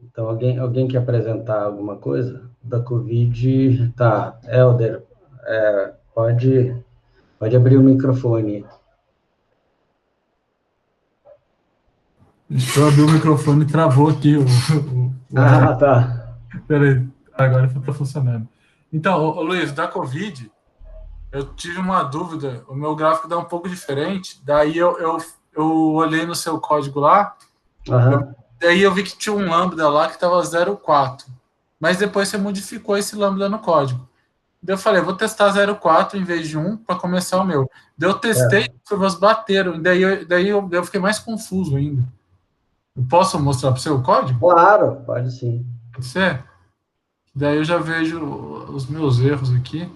Então, alguém quer apresentar alguma coisa da Covid? Tá, Helder, pode abrir o microfone. Deixa eu abrir o microfone, travou aqui o áudio. Ah, tá. Peraí, agora está funcionando. Então, Luiz, da Covid, eu tive uma dúvida. O meu gráfico dá um pouco diferente. Daí eu olhei no seu código lá, eu, Aham, daí eu vi que tinha um lambda lá que estava 0,4. Mas depois você modificou esse lambda no código. Daí eu falei, vou testar 0,4 em vez de 1 para começar o meu. Daí eu testei, certo. as curvas bateram. Daí eu fiquei mais confuso ainda. Eu posso mostrar para você o código? Claro, pode sim. Pode ser? Daí eu já vejo os meus erros aqui.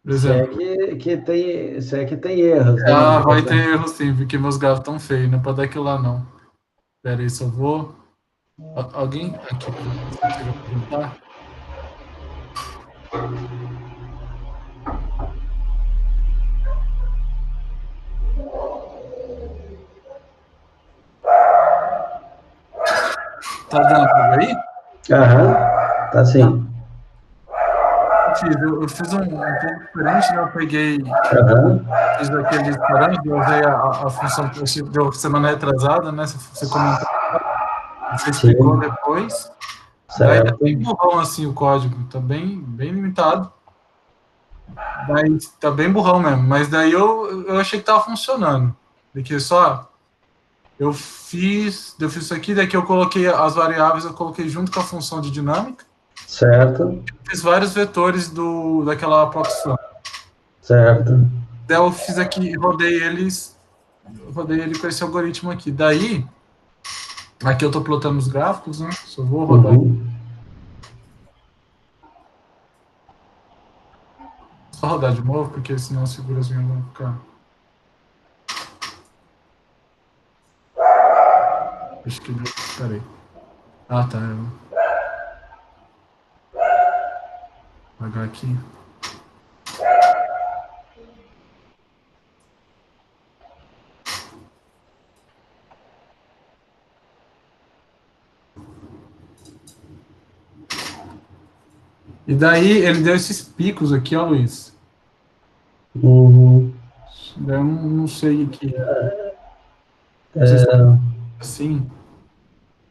Por exemplo, Se é que tem erros, né? vai ter erro sim, porque meus gráficos estão feios, não é para dar aquilo lá não. Espera aí, só vou. Alguém aqui, você consegue apresentar? Tá dando para ver aí? Aham, tá sim. Eu fiz um pouco diferente, né? Eu peguei, Aham, fiz aqueles parâmetros, eu usei a função que você deu semana retrasada, né? Você comentou, você explicou sim, depois. Daí tá certo. bem burrão assim o código, tá bem limitado. Daí tá bem burrão mesmo, mas daí eu achei que tava funcionando. Porque só eu fiz isso aqui, daqui eu coloquei as variáveis, eu coloquei junto com a função de dinâmica, Certo, fiz vários vetores daquela proxy function. certo. Daí eu fiz aqui e rodei ele com esse algoritmo aqui. Daí, aqui eu tô plotando os gráficos, né? Só vou rodar. Uhum. Só rodar de novo, porque senão as figuras vão ficar. Acho que. Peraí. Ah, tá. Eu vou apagar aqui. E daí ele deu esses picos aqui, ó, Luiz. Uhum. Daí eu não sei o que é. Não sei se É, é assim.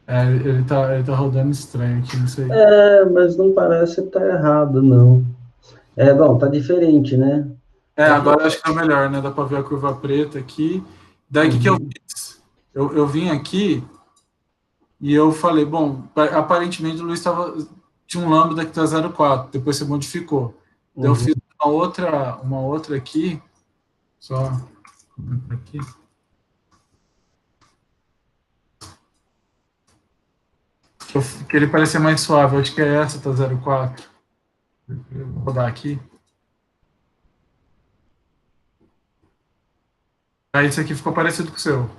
Ele tá rodando estranho aqui, não sei. mas não parece estar errado, não. Bom, tá diferente, né? É que. Agora eu acho que tá melhor, né? Dá pra ver a curva preta aqui. Daí o que eu Uhum. fiz? Eu vim aqui e eu falei, bom, aparentemente o Luiz tinha um lambda que tá 0,4, depois você modificou. Daí eu fiz Uhum. uma outra aqui, só aqui, que ele parecia mais suave. Eu acho que é essa, tá 0,4. Eu vou rodar aqui. Aí esse aqui ficou parecido com o seu.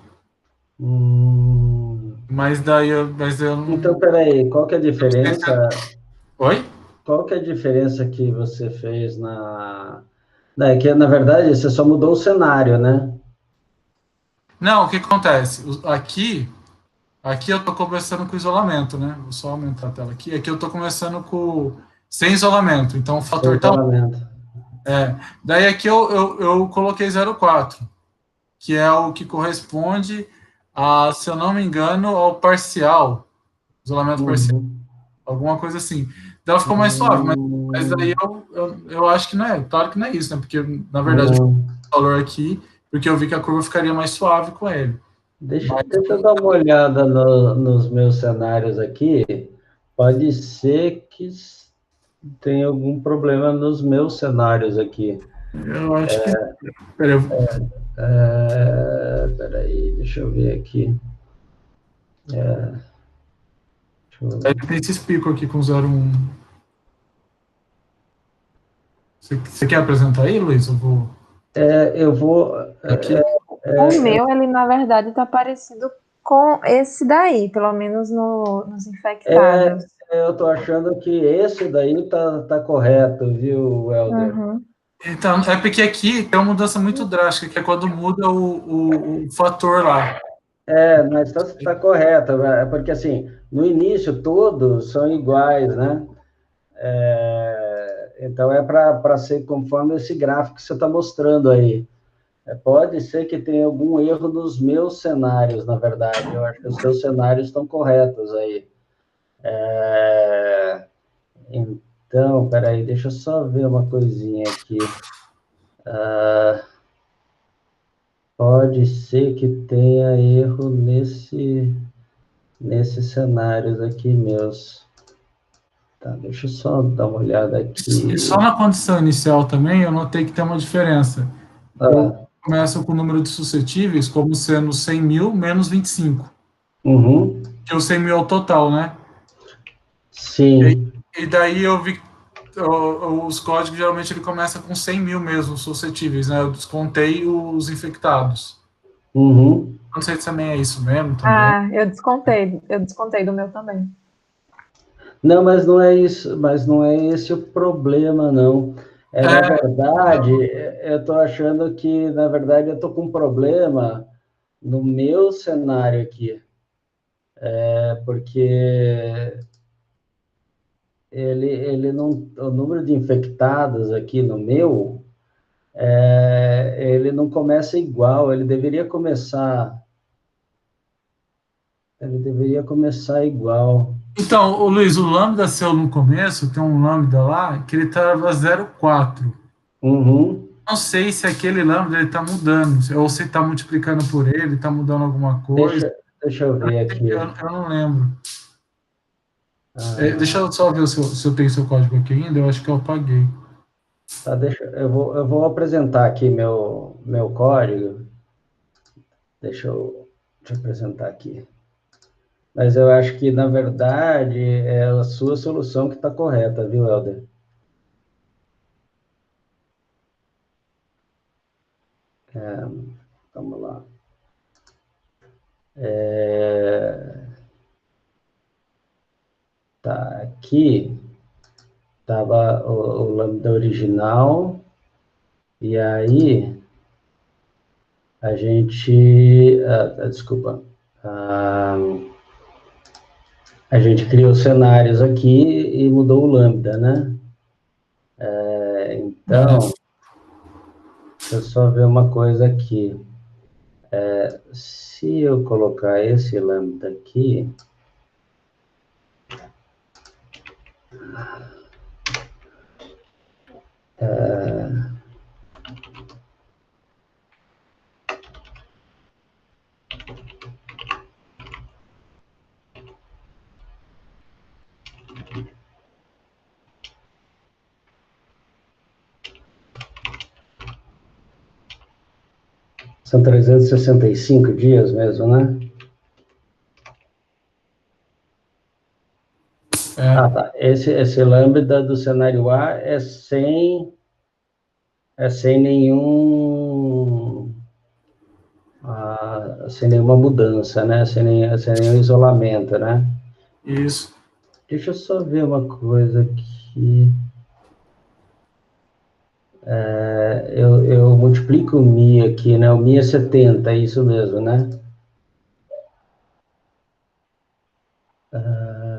Hum. Mas eu Então, não. peraí, qual que é a diferença? Oi? Qual que é a diferença que você fez É que, na verdade, você só mudou o cenário, né? Não, o que acontece? Aqui eu tô começando com isolamento, né? Vou só aumentar a tela aqui. Aqui eu tô começando sem isolamento. Então o Sem fator tá 1. isolamento. Daí aqui eu coloquei 0,4, que é o que corresponde se eu não me engano, ao parcial, isolamento parcial, Uhum. alguma coisa assim. Daí ficou mais suave, mas daí Hum, eu acho que não é, claro que não é isso, né? Porque na verdade eu fiz não. o valor aqui, porque eu vi que a curva ficaria mais suave com ele. Deixa, Mas deixa eu dar uma olhada nos meus cenários aqui. Pode ser que tenha algum problema nos meus cenários aqui. eu acho que. Peraí, Peraí, deixa eu ver aqui. Deixa aí eu- tem esse pico aqui com 0,1. Você quer apresentar aí, Luiz? Eu vou eu vou. aqui. O meu, ele na verdade está parecido com esse daí, pelo menos nos É, infectados. eu estou achando que esse daí tá correto, viu, Helder? Uhum. Então, é porque aqui tem uma mudança muito drástica, que é quando muda o fator lá. Mas está correto, porque assim, no início todos são iguais, né? Então é para ser conforme esse gráfico que você está mostrando aí. Pode ser que tenha algum erro nos meus cenários, na verdade. Eu acho que os seus cenários estão corretos aí. Então, peraí, deixa eu só ver uma coisinha aqui. Pode ser que tenha erro nesses cenários aqui meus. Tá, deixa eu só dar uma olhada aqui. E só na condição inicial também, eu notei que tem uma diferença. Eu começo com o número de suscetíveis como sendo 100 mil menos 25. Uhum. Que o 100 mil é o total, né? Sim. E daí eu vi os códigos, geralmente ele começa com 100 mil mesmo suscetíveis, né? Eu descontei os infectados. Uhum. Não sei se também é isso mesmo. Também. Eu descontei do meu também. Não, mas não é isso, mas não é esse o problema, não. Na verdade, eu estou achando que, na verdade, eu estou com um problema no meu cenário aqui. Porque ele não, o número de infectados aqui no meu, ele não começa igual, ele deveria começar igual. Então, o Luiz, o lambda seu no começo, tem um lambda lá, que ele estava 0,4. Uhum. Não sei se aquele lambda ele está mudando, ou se está multiplicando por ele, está mudando alguma coisa. Deixa eu ver aqui. Eu não lembro. Deixa eu só ver se eu tenho seu código aqui ainda, eu acho que eu apaguei. Tá, eu vou apresentar aqui meu código. Deixa eu te apresentar aqui. Mas eu acho que, na verdade, é a sua solução que está correta, viu, Helder? Vamos lá. Tá, aqui estava o lambda original, e aí a gente... desculpa. A gente criou cenários aqui e mudou o lambda, né? Então, deixa eu só ver uma coisa aqui. Se eu colocar esse lambda aqui... São 365 dias mesmo, né? Tá. Esse lambda do cenário A é sem nenhum... sem nenhuma mudança, né? Sem nenhum isolamento, né? Isso. Deixa eu só ver uma coisa aqui. Eu multiplico o Mi aqui, né? O Mi é 70, é isso mesmo, né?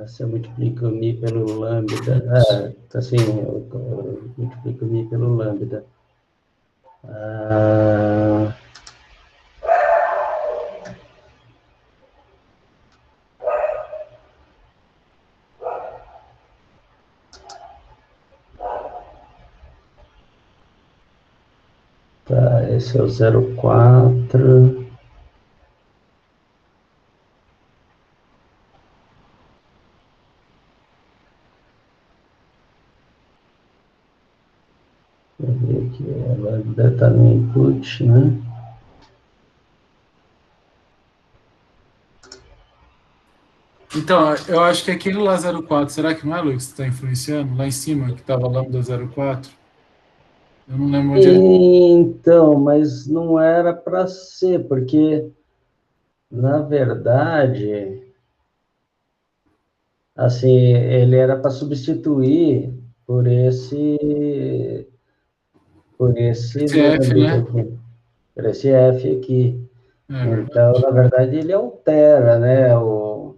Se eu multiplico o Mi pelo lambda... assim, eu multiplico o Mi pelo lambda. Tá, esse é o 04. Deixa eu ver aqui, ela deve estar no input, né? Então, eu acho que aquele lá 04, será que não é, Luiz, que está influenciando? Lá em cima, que estava lambda 04? Eu não lembro onde ele... Então, mas não era para ser, porque, na verdade, assim, ele era para substituir por esse F, né? aqui, por esse F aqui. É Então, verdade. na verdade, ele altera, né, o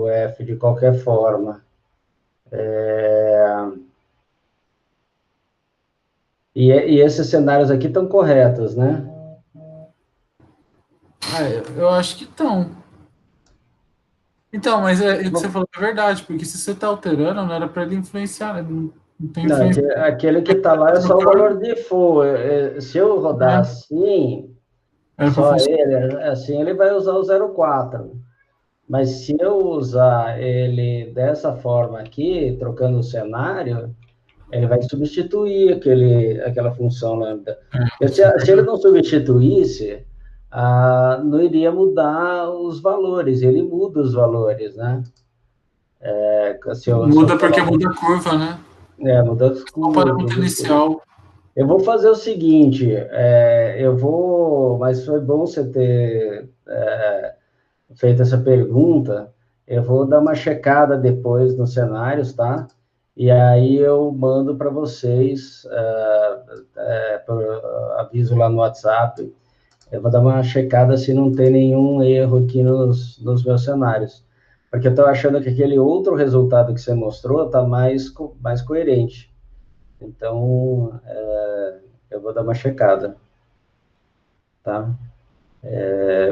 F de qualquer forma. E esses cenários aqui estão corretos, né? Eu acho que estão. Então, mas o que você falou é verdade, porque se você está alterando, não era para ele influenciar, né? Não tem Não, influência. aquele que está lá é só o valor de full. Se eu rodar É, assim, era para só funcionar. ele, assim ele vai usar o 0,4. Mas se eu usar ele dessa forma aqui, trocando o cenário, ele vai substituir aquela função lambda. Porque Isso é se ele verdade. não substituísse, não iria mudar os valores. Ele muda os valores, né? Se eu Muda porque coloco, muda a curva, né? muda as Só o curvas parâmetro e tudo. inicial. Eu vou fazer o seguinte, mas foi bom você ter feito essa pergunta. Eu vou dar uma checada depois nos cenários, tá? E aí eu mando para vocês, aviso lá no WhatsApp. Eu vou dar uma checada se não tem nenhum erro aqui nos meus cenários. Porque eu estou achando que aquele outro resultado que você mostrou está mais coerente. Então, eu vou dar uma checada, tá?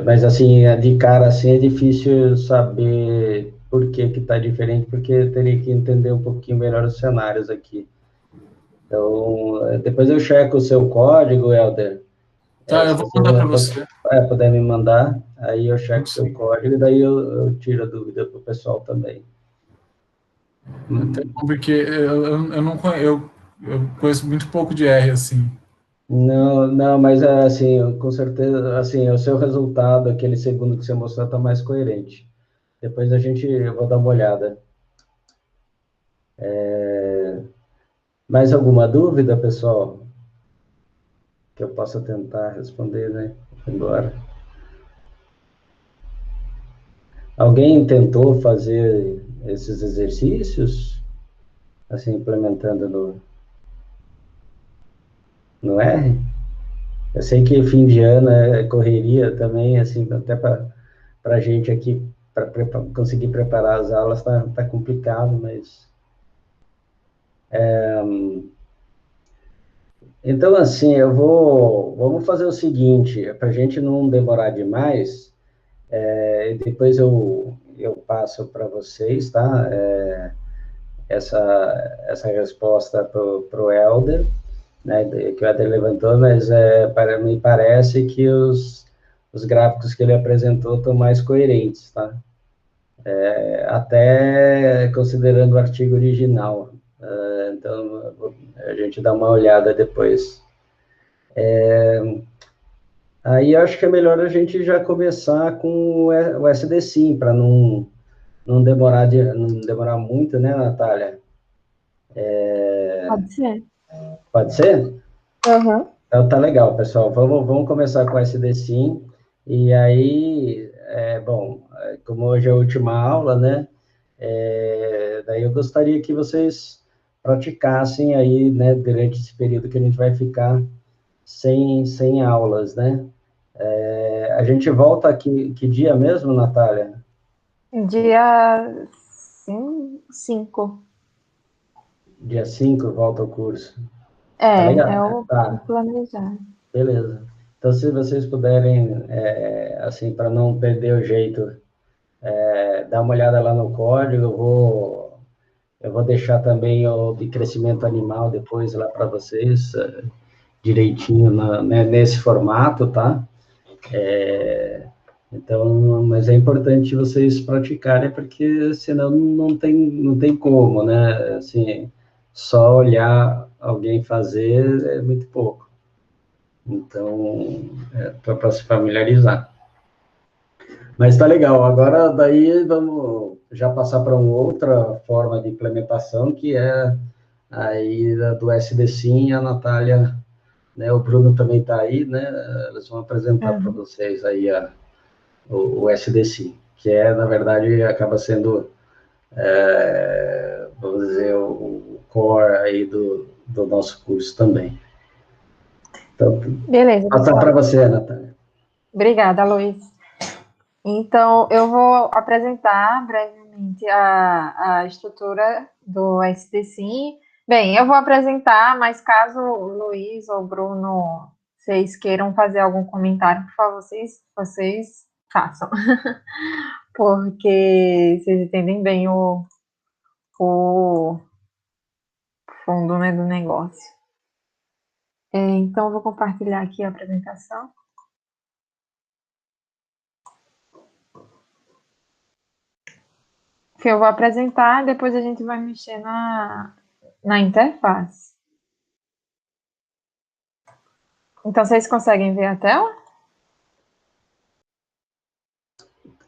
Mas, assim, de cara, assim, é difícil saber por que que está diferente, porque eu teria que entender um pouquinho melhor os cenários aqui. Então, depois eu checo o seu código, Helder. Tá, eu Se vou você mandar para você. puder me mandar, aí eu checo o seu Sim. código e daí eu tiro a dúvida para o pessoal também. Até bom, porque eu não eu conheço muito pouco de R, assim. Não, não, mas assim, com certeza, assim, o seu resultado, aquele segundo que você mostrou, está mais coerente. Depois eu vou dar uma olhada. Mais alguma dúvida, pessoal, que eu possa tentar responder, né? Embora. Alguém tentou fazer esses exercícios, assim, implementando no R? Eu sei que fim de ano é correria também, assim, até para a gente aqui, para conseguir preparar as aulas, tá complicado, mas. Então, assim, vamos fazer o seguinte, para a gente não demorar demais, e depois eu passo para vocês, tá? Essa resposta para o Helder, né, que o Helder levantou, mas me parece que os gráficos que ele apresentou estão mais coerentes, tá? Até considerando o artigo original. Então, a gente dá uma olhada depois. Aí eu acho que é melhor a gente já começar com o SD-Sim, para não demorar muito, né, Natália? Pode ser. Pode ser? Aham. Então tá legal, pessoal. Vamos começar com o SD-Sim. E aí, bom, como hoje é a última aula, né? Daí eu gostaria que vocês praticassem aí, né, durante esse período que a gente vai ficar sem aulas, né? A gente volta aqui, que dia mesmo, Natália? Dia 5. Dia 5 volta ao curso. Tá É legal? o Tá, planejado. beleza. Então, se vocês puderem, assim, para não perder o jeito, dar uma olhada lá no código, eu vou deixar também o de crescimento animal depois lá para vocês, direitinho né, nesse formato, tá? Então, mas é importante vocês praticarem, porque senão não tem como, né? Assim, só olhar alguém fazer é muito pouco. Então, para se familiarizar. Mas tá legal. Agora, daí, vamos já passar para uma outra forma de implementação, que é aí do SD-Sim, a Natália, né? O Bruno também está aí, né? Eles vão apresentar para Aham. vocês aí o SD-Sim, que na verdade, acaba sendo, vamos dizer, o core aí do nosso curso também. Então, Beleza, passar para pessoal. você, Natália. Obrigada, Luiz. Então, eu vou apresentar brevemente a estrutura do SDSIM. Bem, eu vou apresentar, mas caso o Luiz ou o Bruno, vocês queiram fazer algum comentário, por favor, vocês façam. Porque vocês entendem bem o fundo, né, do negócio. Então, eu vou compartilhar aqui a apresentação. Que eu vou apresentar, depois a gente vai mexer na interface. Então, vocês conseguem ver a tela?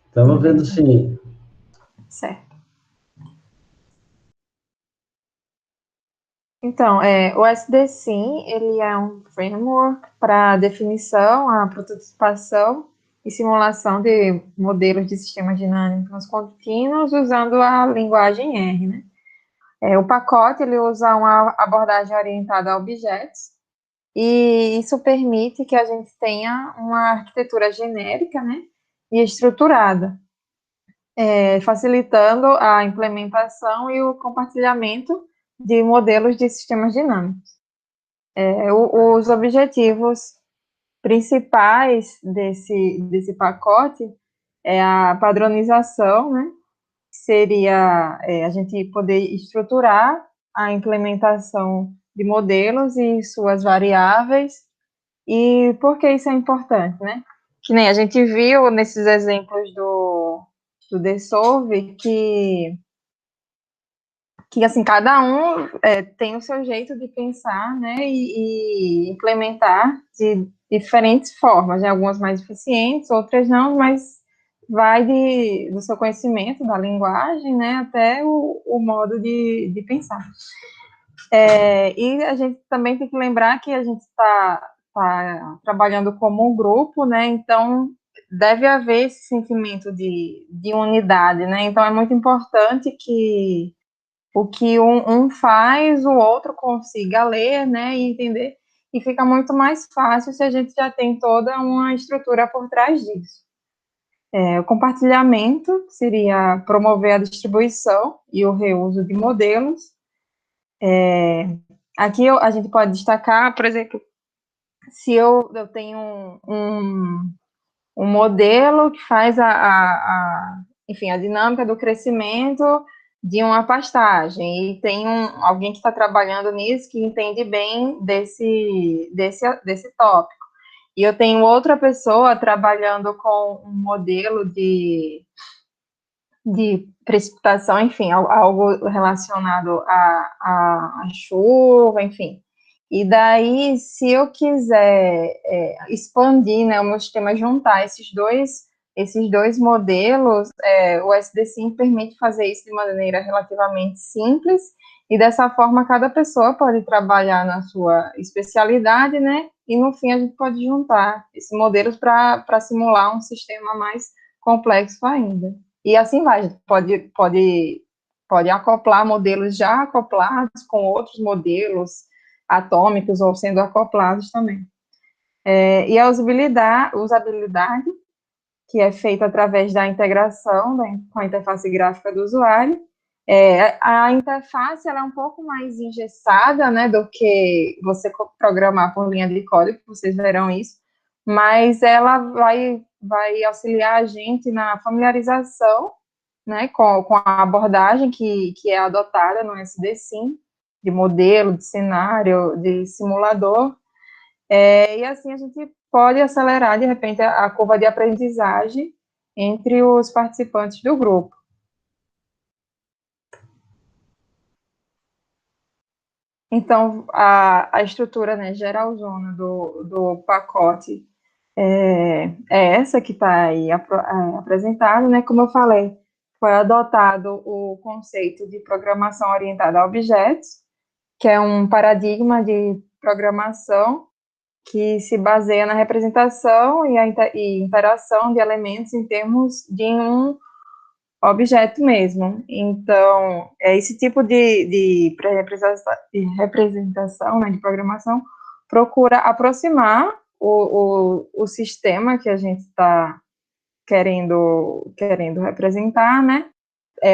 Estamos vendo sim. Certo. Então, o SDSIM, ele é um framework para definição, a prototipação e simulação de modelos de sistemas dinâmicos contínuos usando a linguagem R, né? O pacote, ele usa uma abordagem orientada a objetos, e isso permite que a gente tenha uma arquitetura genérica, né, e estruturada, facilitando a implementação e o compartilhamento de modelos de sistemas dinâmicos. Os objetivos principais desse pacote é a padronização, né, seria a gente poder estruturar a implementação de modelos e suas variáveis. E por que isso é importante, né? Que nem a gente viu nesses exemplos do Dissolve que assim, cada um tem o seu jeito de pensar, né, e implementar de diferentes formas, né, algumas mais eficientes, outras não, mas vai do seu conhecimento da linguagem, né, até o modo de pensar. E a gente também tem que lembrar que a gente está trabalhando como um grupo, né, então deve haver esse sentimento de unidade, né, então é muito importante que o que um faz, o outro consiga ler, né, e entender, e fica muito mais fácil se a gente já tem toda uma estrutura por trás disso. O compartilhamento seria promover a distribuição e o reuso de modelos. Aqui a gente pode destacar, por exemplo, se eu tenho um modelo que faz enfim, a dinâmica do crescimento de uma pastagem, e tem alguém que está trabalhando nisso, que entende bem desse tópico. E eu tenho outra pessoa trabalhando com um modelo de precipitação, enfim, algo relacionado à chuva, enfim. E daí, se eu quiser expandir, né, o meu sistema, juntar esses dois modelos, o SDSIM permite fazer isso de maneira relativamente simples, e dessa forma cada pessoa pode trabalhar na sua especialidade, né, e no fim a gente pode juntar esses modelos para simular um sistema mais complexo ainda. E assim vai, pode acoplar modelos já acoplados com outros modelos atômicos ou sendo acoplados também. E a usabilidade, que é feita através da integração, né, com a interface gráfica do usuário. A interface ela é um pouco mais engessada, né, do que você programar por linha de código, vocês verão isso, mas ela vai auxiliar a gente na familiarização, né, com a abordagem que é adotada no SDSIM, de modelo, de cenário, de simulador, e assim a gente pode acelerar, de repente, a curva de aprendizagem entre os participantes do grupo. Então, a estrutura, né, geralzona do pacote é essa que está aí apresentada, né, como eu falei, foi adotado o conceito de programação orientada a objetos, que é um paradigma de programação que se baseia na representação e interação de elementos em termos de um objeto mesmo. Então, esse tipo de representação, né, de programação, procura aproximar o sistema que a gente está querendo representar, né?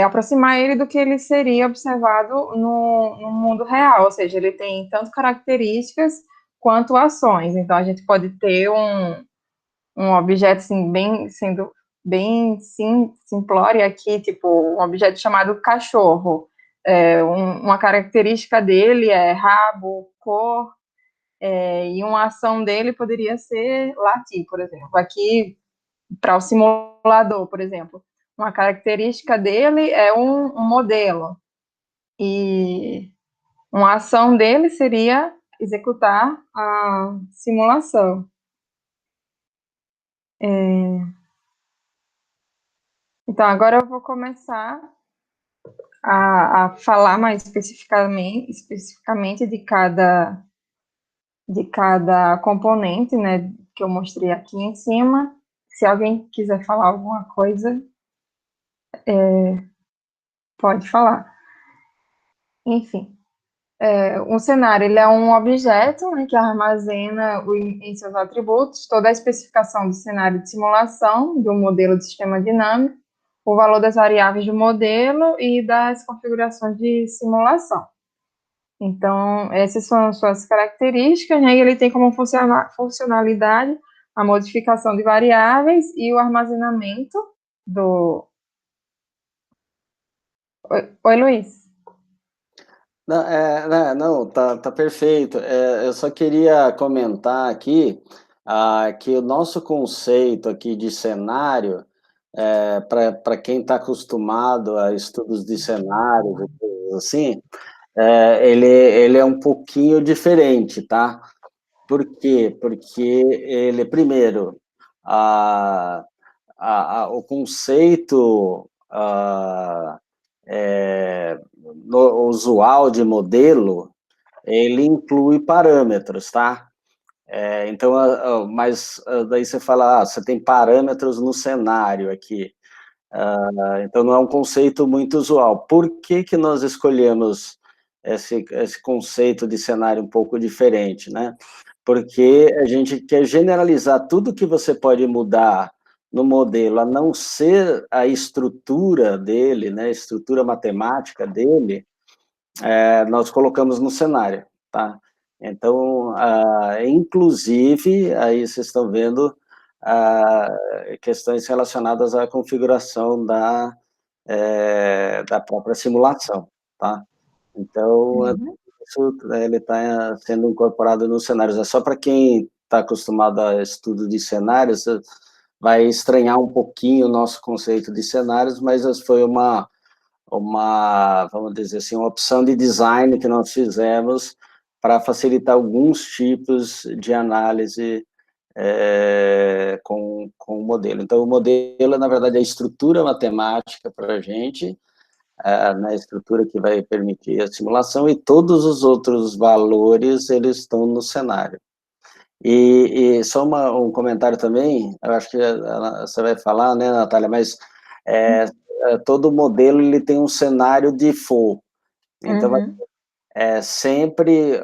Aproximar ele do que ele seria observado no mundo real, ou seja, ele tem tanto características quanto ações. Então, a gente pode ter um objeto, assim, sendo bem simplório aqui, tipo, um objeto chamado cachorro. Uma característica dele é rabo, cor, e uma ação dele poderia ser latir, por exemplo. Aqui, para o simulador, por exemplo, uma característica dele é um modelo, e uma ação dele seria executar a simulação. Então, agora eu vou começar a falar mais especificamente de cada componente, né, que eu mostrei aqui em cima. Se alguém quiser falar alguma coisa, pode falar. Enfim, um cenário, ele é um objeto, né, que armazena em seus atributos toda a especificação do cenário de simulação do modelo de sistema dinâmico, o valor das variáveis do modelo e das configurações de simulação. Então, essas são suas características, né, e ele tem como funcionalidade a modificação de variáveis e o armazenamento do... Oi, Luiz. Não, tá perfeito. Eu só queria comentar aqui que o nosso conceito aqui de cenário, para quem está acostumado a estudos de cenários e coisas assim, ele é um pouquinho diferente, tá? Por quê? Porque ele, primeiro, o conceito usual de modelo, ele inclui parâmetros, tá? Então, mas daí você fala, você tem parâmetros no cenário aqui. Então, não é um conceito muito usual. Por que que nós escolhemos esse conceito de cenário um pouco diferente, né? Porque a gente quer generalizar tudo que você pode mudar no modelo, a não ser a estrutura dele, né, a estrutura matemática dele, nós colocamos no cenário, tá? Então, inclusive, aí vocês estão vendo questões relacionadas à configuração da própria simulação, tá? Então, isso ele está sendo incorporado nos cenários. É só para quem está acostumado a estudo de cenários, vai estranhar um pouquinho o nosso conceito de cenários, mas foi uma, vamos dizer assim, uma opção de design que nós fizemos para facilitar alguns tipos de análise com o modelo. Então, o modelo, na verdade, é a estrutura matemática para a gente, na estrutura que vai permitir a simulação, e todos os outros valores, eles estão no cenário. E só um comentário também, eu acho que você vai falar, né, Natália, mas todo modelo ele tem um cenário default, então sempre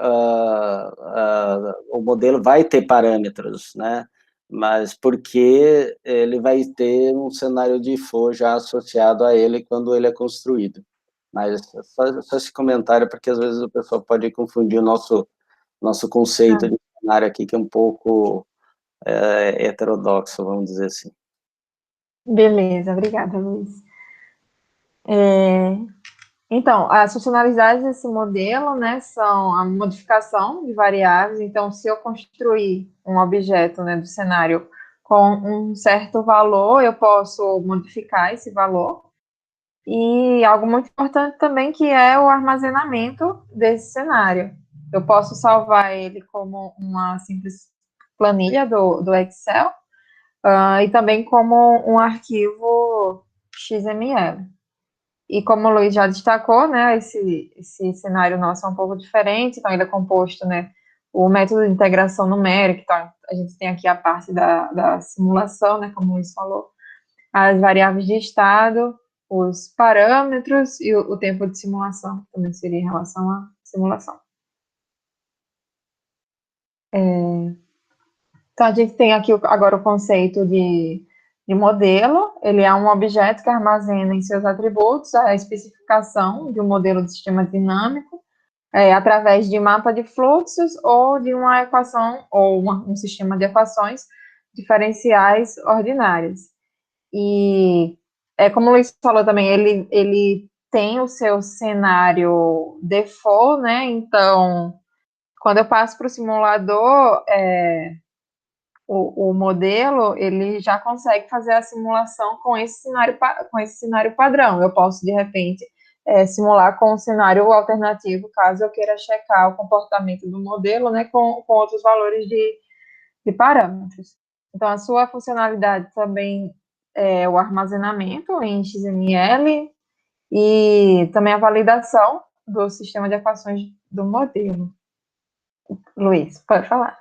o modelo vai ter parâmetros, né, mas porque ele vai ter um cenário default já associado a ele quando ele é construído. Mas só esse comentário, porque às vezes o pessoal pode confundir o nosso conceito de cenário aqui, que é um pouco heterodoxo, vamos dizer assim. Beleza, obrigada, Luiz. Então, as funcionalidades desse modelo, né, são a modificação de variáveis. Então, se eu construir um objeto, né, do cenário com um certo valor, eu posso modificar esse valor. E algo muito importante também, que é o armazenamento desse cenário. Eu posso salvar ele como uma simples planilha do Excel, e também como um arquivo XML. E como o Luiz já destacou, né, esse cenário nosso é um pouco diferente, então ele é composto, né, o método de integração numérica, então a gente tem aqui a parte da simulação, né, como o Luiz falou, as variáveis de estado, os parâmetros e o tempo de simulação, também seria em relação à simulação. Então, a gente tem aqui agora o conceito de modelo. Ele é um objeto que armazena em seus atributos a especificação de um modelo de sistema dinâmico, através de mapa de fluxos ou de uma equação, ou um sistema de equações diferenciais ordinárias. E, como o Luiz falou também, ele tem o seu cenário default, né? Então, quando eu passo para o simulador, o modelo, ele já consegue fazer a simulação com esse cenário padrão. Eu posso, de repente, simular com um cenário alternativo, caso eu queira checar o comportamento do modelo, né, com outros valores de parâmetros. Então, a sua funcionalidade também é o armazenamento em XML e também a validação do sistema de equações do modelo. Luiz, pode falar.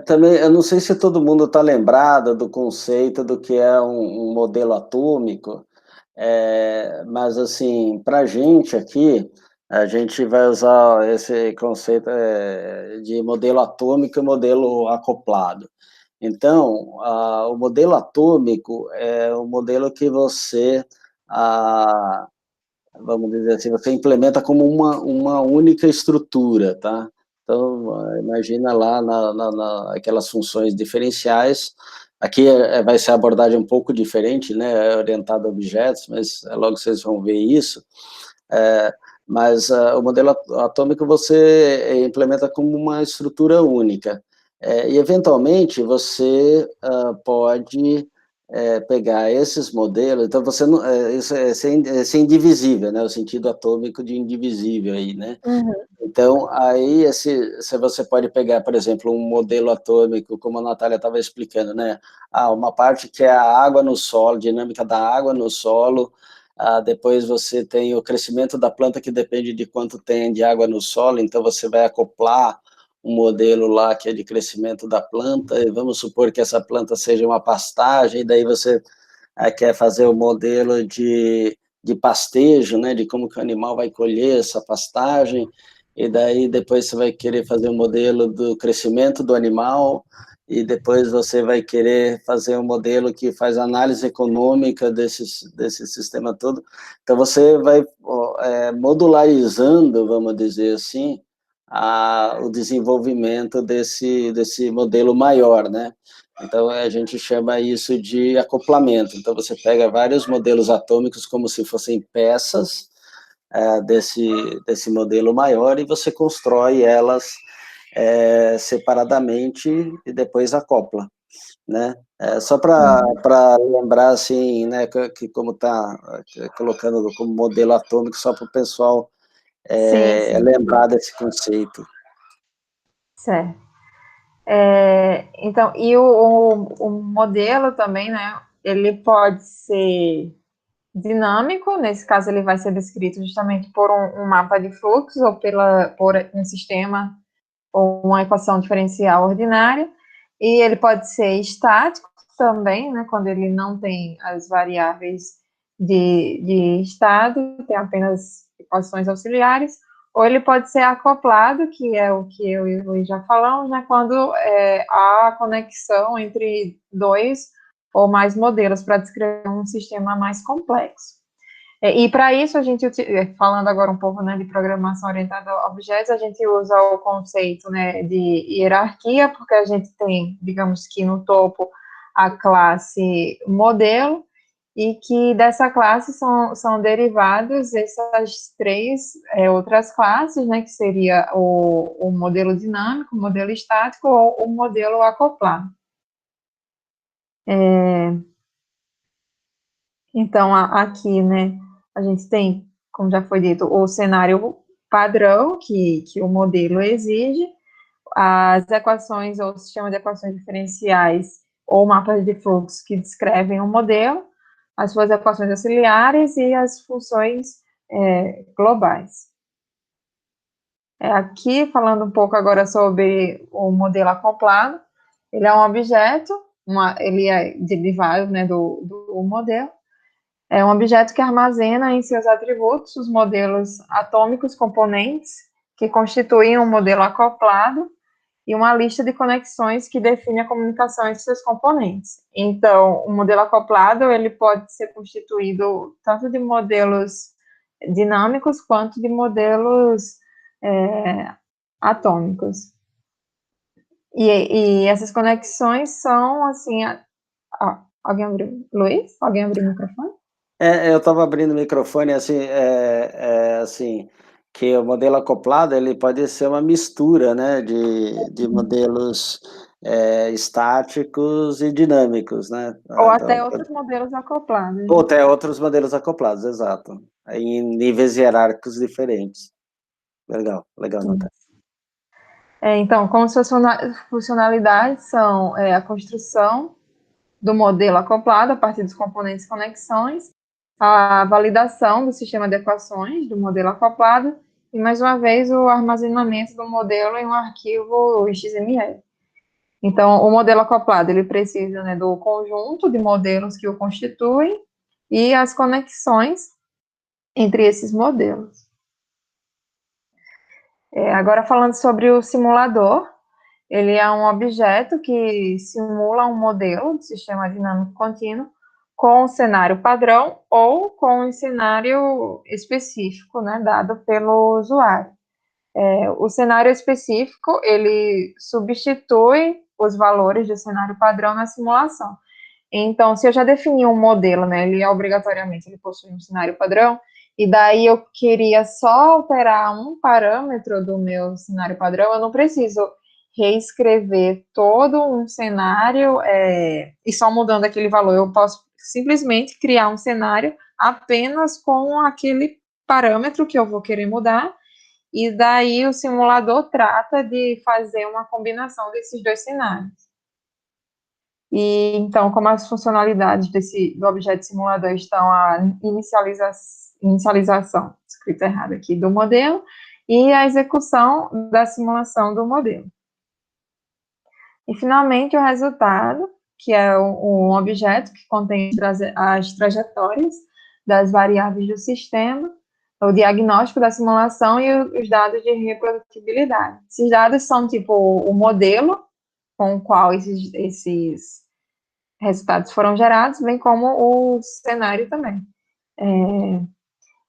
Também, eu não sei se todo mundo está lembrado do conceito do que é um modelo atômico, mas, assim, para a gente aqui, a gente vai usar esse conceito de modelo atômico e modelo acoplado. Então, o modelo atômico é o modelo que você, vamos dizer assim, você implementa como uma única estrutura, tá? Então, imagina lá aquelas funções diferenciais. Aqui vai ser a abordagem um pouco diferente, né? Orientada a objetos, mas logo vocês vão ver isso. Mas o modelo atômico você implementa como uma estrutura única. E, eventualmente, você pode pegar esses modelos, então você não, isso é ser indivisível, né? O sentido atômico de indivisível aí, né? Uhum. Então, aí, se você pode pegar, por exemplo, um modelo atômico, como a Natália estava explicando, né? Uma parte que é a água no solo, dinâmica da água no solo, depois você tem o crescimento da planta, que depende de quanto tem de água no solo, então você vai acoplar um modelo lá que é de crescimento da planta, e vamos supor que essa planta seja uma pastagem, e daí você quer fazer o modelo de pastejo, né? De como que o animal vai colher essa pastagem, e daí depois você vai querer fazer um modelo do crescimento do animal, e depois você vai querer fazer um modelo que faz análise econômica desse sistema todo. Então, você vai modularizando, vamos dizer assim, o desenvolvimento desse modelo maior, né? Então, a gente chama isso de acoplamento. Então, você pega vários modelos atômicos como se fossem peças, desse modelo maior, e você constrói elas separadamente e depois acopla, né? Só para lembrar, assim, né, que como está colocando como modelo atômico, só para o pessoal Sim. lembrar desse conceito. Certo. Então, e o modelo também, né, ele pode ser dinâmico, nesse caso ele vai ser descrito justamente por um mapa de fluxo ou por um sistema ou uma equação diferencial ordinária, e ele pode ser estático também, né, quando ele não tem as variáveis de estado, tem apenas equações auxiliares, ou ele pode ser acoplado, que é o que eu e o Luiz já falamos, né, quando há conexão entre dois ou mais modelos para descrever um sistema mais complexo. E para isso, a gente, falando agora um pouco, né, de programação orientada a objetos, a gente usa o conceito, né, de hierarquia, porque a gente tem, digamos que no topo, a classe modelo, e que dessa classe são derivadas essas três outras classes, né, que seria o modelo dinâmico, o modelo estático ou o modelo acoplado. Então, aqui, né, a gente tem, como já foi dito, o cenário padrão que o modelo exige, as equações ou sistema de equações diferenciais ou mapas de fluxo que descrevem o modelo, as suas equações auxiliares e as funções globais. Aqui, falando um pouco agora sobre o modelo acoplado, ele é um objeto, ele é derivado, né, do modelo. É um objeto que armazena em seus atributos os modelos atômicos componentes que constituem um modelo acoplado, e uma lista de conexões que define a comunicação entre seus componentes. Então, o modelo acoplado, ele pode ser constituído tanto de modelos dinâmicos quanto de modelos atômicos. E essas conexões são, assim, alguém abriu? Luiz? Alguém abriu o microfone? Eu estava abrindo o microfone, assim, que o modelo acoplado, ele pode ser uma mistura, né, de modelos estáticos e dinâmicos, né? Ou até outros modelos acoplados. Ou até outros modelos acoplados, exato. Em níveis hierárquicos diferentes. Legal, notar. Então, como suas funcionalidades são a construção do modelo acoplado a partir dos componentes e conexões, a validação do sistema de equações do modelo acoplado e, mais uma vez, o armazenamento do modelo em um arquivo XML. Então, o modelo acoplado, ele precisa, né, do conjunto de modelos que o constituem e as conexões entre esses modelos. Agora, falando sobre o simulador, ele é um objeto que simula um modelo de sistema dinâmico contínuo com um cenário padrão ou com um cenário específico, né, dado pelo usuário. O cenário específico, ele substitui os valores do cenário padrão na simulação. Então, se eu já defini um modelo, né, ele possui um cenário padrão, e daí eu queria só alterar um parâmetro do meu cenário padrão, eu não preciso reescrever todo um cenário e só mudando aquele valor. Eu posso simplesmente criar um cenário apenas com aquele parâmetro que eu vou querer mudar, e daí o simulador trata de fazer uma combinação desses dois cenários. E então, como as funcionalidades do objeto simulador estão a inicialização, escrito errado aqui, do modelo, e a execução da simulação do modelo. E, finalmente, o resultado, que é um objeto que contém as trajetórias das variáveis do sistema, o diagnóstico da simulação e os dados de reprodutibilidade. Esses dados são, tipo, o modelo com o qual esses resultados foram gerados, bem como o cenário também.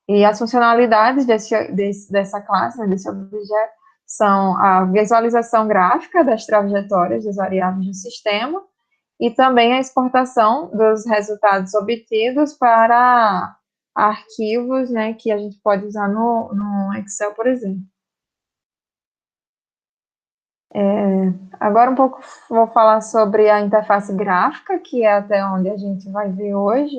E as funcionalidades dessa classe, né, desse objeto, são a visualização gráfica das trajetórias das variáveis do sistema e também a exportação dos resultados obtidos para arquivos, né, que a gente pode usar no Excel, por exemplo. Agora vou falar sobre a interface gráfica, que é até onde a gente vai ver hoje.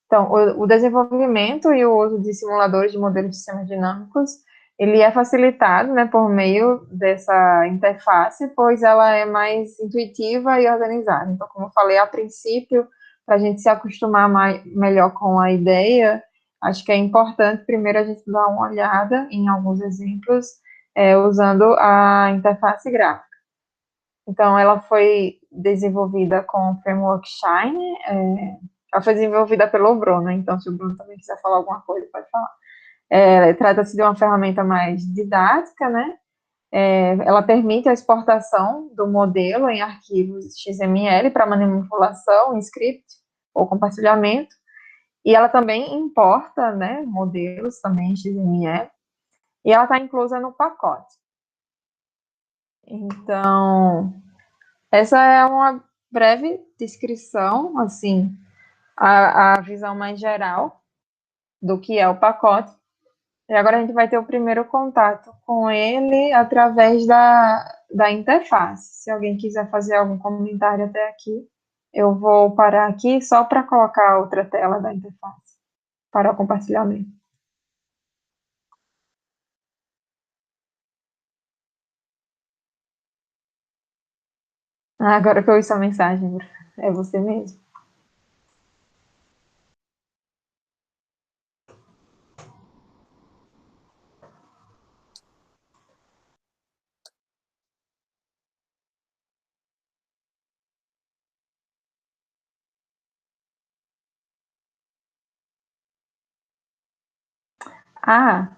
Então, o desenvolvimento e o uso de simuladores de modelos de sistemas dinâmicos, ele é facilitado, né, por meio dessa interface, pois ela é mais intuitiva e organizada. Então, como eu falei, a princípio, para a gente se acostumar melhor com a ideia, acho que é importante primeiro a gente dar uma olhada em alguns exemplos, usando a interface gráfica. Então, ela foi desenvolvida com o framework Shine, ela foi desenvolvida pelo Bruno, então se o Bruno também quiser falar alguma coisa, pode falar. Trata-se de uma ferramenta mais didática, né? Ela permite a exportação do modelo em arquivos XML para manipulação, em script ou compartilhamento, e ela também importa, né, modelos também em XML, e ela está inclusa no pacote. Então, essa é uma breve descrição, assim, a visão mais geral do que é o pacote. E agora a gente vai ter o primeiro contato com ele através da interface. Se alguém quiser fazer algum comentário até aqui, eu vou parar aqui só para colocar a outra tela da interface para o compartilhamento. Agora que eu ouço a mensagem, é você mesmo?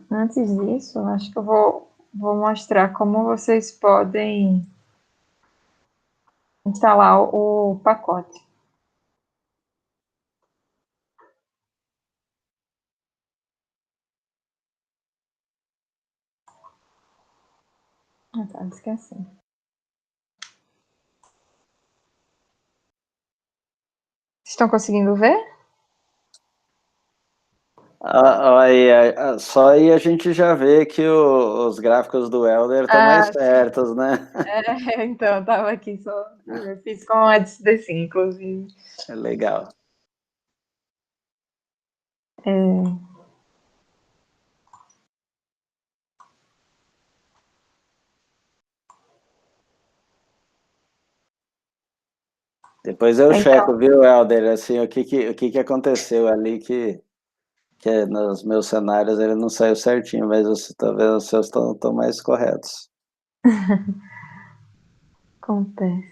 Antes disso, acho que eu vou vou mostrar como vocês podem instalar o pacote. Ah, tá, esqueci. Estão conseguindo ver? Só aí a gente já vê que os gráficos do Helder estão mais pertos, né? Então, eu tava aqui só. Eu fiz com o SDC, inclusive. É legal. Depois eu checo, viu, Helder, assim, o que aconteceu ali que nos meus cenários ele não saiu certinho, mas você tá vendo, os seus estão mais corretos. Acontece.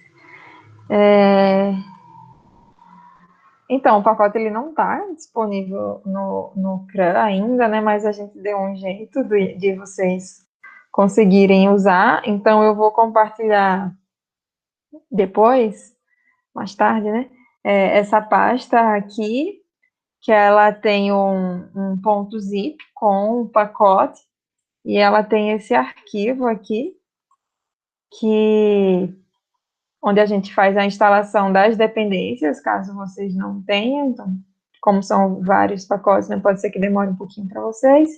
Então, o pacote ele não está disponível no CRAN ainda, né? Mas a gente deu um jeito de vocês conseguirem usar. Então, eu vou compartilhar depois, mais tarde, né? Essa pasta aqui, que ela tem um ponto zip com o pacote, e ela tem esse arquivo aqui, onde a gente faz a instalação das dependências, caso vocês não tenham. Então, como são vários pacotes, né, pode ser que demore um pouquinho para vocês.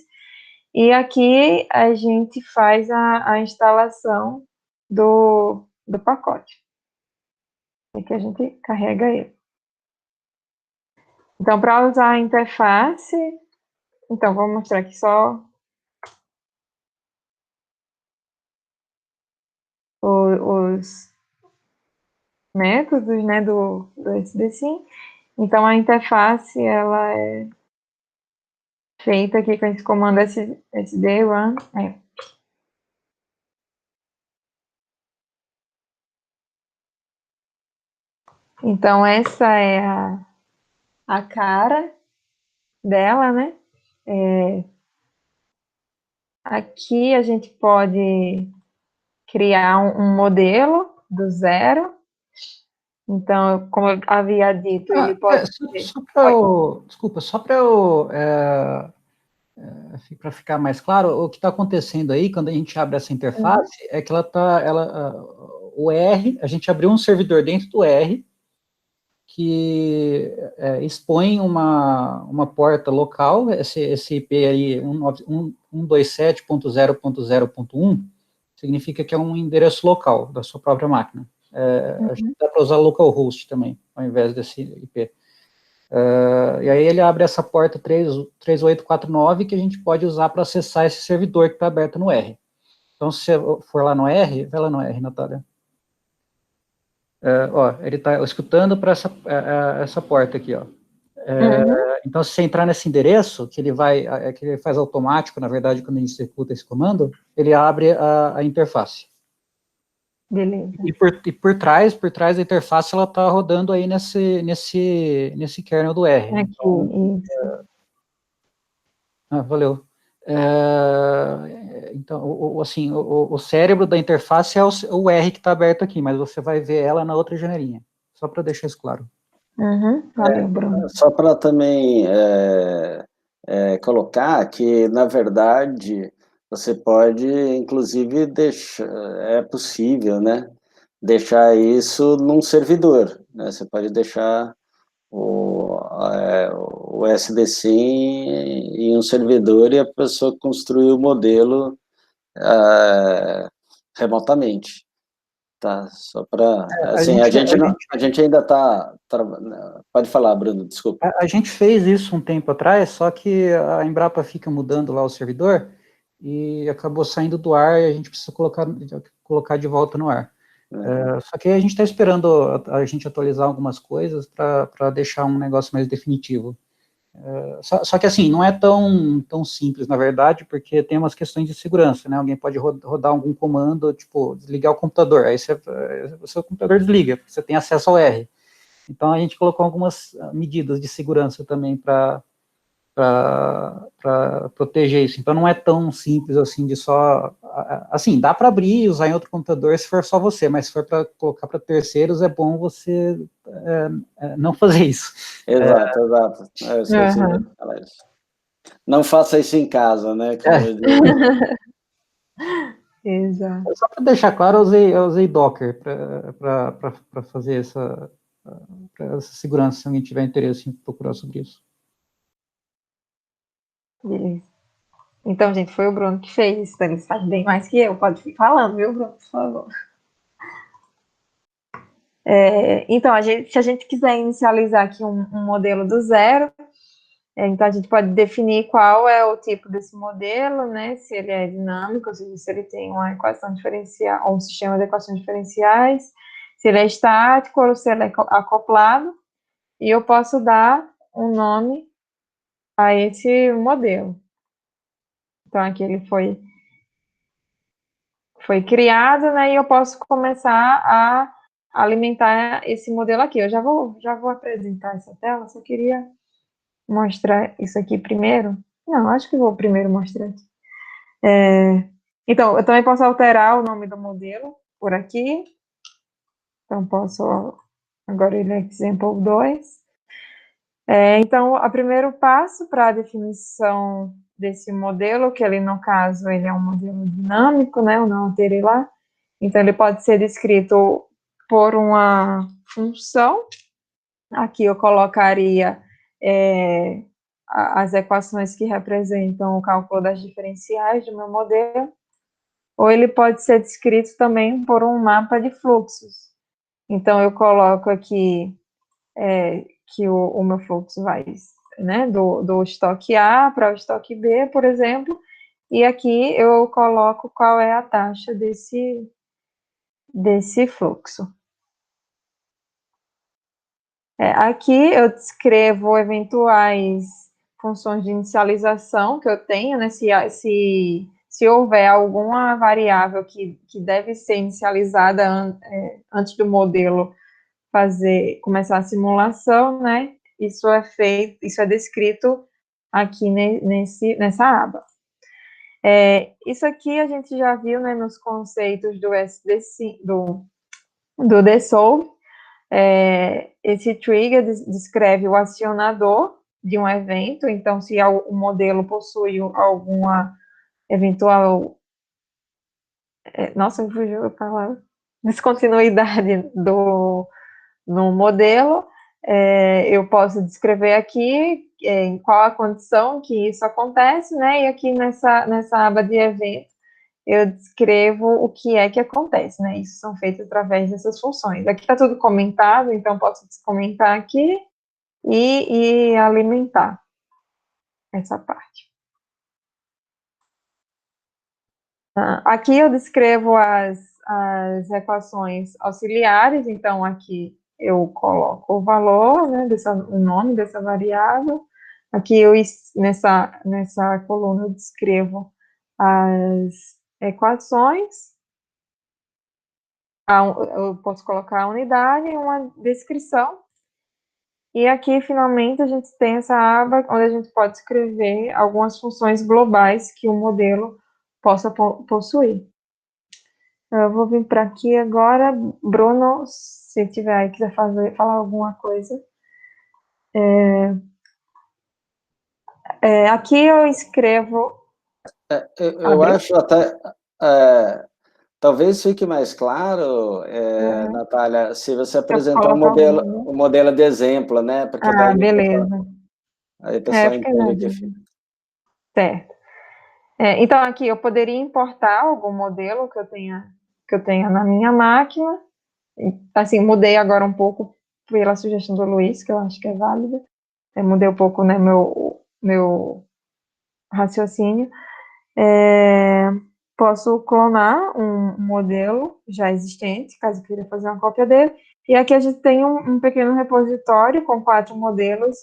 E aqui a gente faz a instalação do pacote. Aqui a gente carrega ele. Então, para usar a interface, então, vou mostrar aqui só os métodos, né, do SDSIM. Então, a interface, ela é feita aqui com esse comando sd run. Então, essa é a cara dela, né? Aqui a gente pode criar um modelo do zero. Então, como eu havia dito, ele pode ser... Desculpa, só para para ficar mais claro, o que está acontecendo aí, quando a gente abre essa interface, é que o R, a gente abriu um servidor dentro do R, que expõe uma porta local, esse IP aí, 127.0.0.1, significa que é um endereço local da sua própria máquina. A gente dá para usar localhost também, ao invés desse IP. E aí ele abre essa porta 3849 que a gente pode usar para acessar esse servidor que está aberto no R. Então, se você for lá no R, vai lá no R, Natália. Ele está escutando para essa porta aqui, ó. Então, se você entrar nesse endereço, que ele faz automático, na verdade, quando a gente executa esse comando, ele abre a interface. Beleza. E por trás da interface, ela está rodando aí nesse kernel do R. Aqui, então, valeu. Então, assim, o cérebro da interface é o R que está aberto aqui, mas você vai ver ela na outra janelinha. Só para deixar isso claro. Valeu, Bruno. Só para também colocar que, na verdade, você pode, inclusive, é possível, né, deixar isso num servidor, né? Você pode deixar o SDC em um servidor e a pessoa construir o modelo remotamente. Tá, só para... Assim, a gente ainda está... Pode falar, Bruno, desculpa. A gente fez isso um tempo atrás, só que a Embrapa fica mudando lá o servidor e acabou saindo do ar e a gente precisa colocar de volta no ar. Só que a gente está esperando a gente atualizar algumas coisas para deixar um negócio mais definitivo. Só que assim, não é tão simples, na verdade, porque tem umas questões de segurança, né? Alguém pode rodar algum comando, tipo, desligar o computador, aí o seu computador desliga, porque você tem acesso ao R. Então, a gente colocou algumas medidas de segurança também para para proteger isso. Então, não é tão simples assim de só... Assim, dá para abrir e usar em outro computador se for só você, mas se for para colocar para terceiros, é bom você não fazer isso. Exato, exato. Eu esqueci de falar isso. Não faça isso em casa, né? Como eu digo. Exato. Só para deixar claro, eu usei Docker para fazer essa segurança, se alguém tiver interesse em procurar sobre isso. Beleza. Então, gente, foi o Bruno que fez isso, ele sabe bem mais que eu, pode ficar falando, viu, Bruno, por favor. Então, se a gente quiser inicializar aqui um modelo do zero, então a gente pode definir qual é o tipo desse modelo, né, se ele é dinâmico, ou seja, se ele tem uma equação diferencial, ou um sistema de equações diferenciais, se ele é estático ou se ele é acoplado, e eu posso dar um nome a esse modelo. Então, aqui ele foi criado, né, e eu posso começar a alimentar esse modelo aqui. Eu já vou apresentar essa tela, só queria mostrar isso aqui primeiro. Não, acho que vou primeiro mostrar aqui. Então, eu também posso alterar o nome do modelo por aqui. Então, posso... Agora ele é example 2. Então, o primeiro passo para a definição desse modelo, que ele, no caso, ele é um modelo dinâmico, né? Eu não alterei lá. Então, ele pode ser descrito por uma função. Aqui eu colocaria as equações que representam o cálculo das diferenciais do meu modelo. Ou ele pode ser descrito também por um mapa de fluxos. Então, eu coloco aqui que o meu fluxo vai, né, do estoque A para o estoque B, por exemplo, e aqui eu coloco qual é a taxa desse fluxo. Aqui eu descrevo eventuais funções de inicialização que eu tenho, né, se houver alguma variável que deve ser inicializada antes do modelo começar a simulação, né, isso é descrito aqui nessa aba. Isso aqui a gente já viu, né, nos conceitos do DSolve. Esse trigger descreve o acionador de um evento, então se o modelo possui alguma eventual, nossa, fugiu a palavra, descontinuidade no modelo, eu posso descrever aqui em qual a condição que isso acontece, né, e aqui nessa aba de evento, eu descrevo o que é que acontece, né, isso são feitos através dessas funções. Aqui está tudo comentado, então posso descomentar aqui e alimentar essa parte. Aqui eu descrevo as equações auxiliares, então aqui eu coloco o valor, né, o nome dessa variável. Aqui nessa coluna eu descrevo as equações. Eu posso colocar a unidade e uma descrição. E aqui, finalmente, a gente tem essa aba onde a gente pode escrever algumas funções globais que o modelo possa possuir. Eu vou vir para aqui agora. Bruno, se tiver aí, quiser falar alguma coisa. Aqui eu escrevo... Eu acho até... talvez fique mais claro, Natália, se você apresentar o modelo de exemplo, né? Porque daí beleza. Aí o pessoal entende o que fica. Certo. Então, aqui eu poderia importar algum modelo que eu tenha na minha máquina. Assim, mudei agora um pouco pela sugestão do Luiz, que eu acho que é válida. Mudei um pouco, né, meu raciocínio. Posso clonar um modelo já existente, caso eu queira fazer uma cópia dele. E aqui a gente tem um pequeno repositório com 4 modelos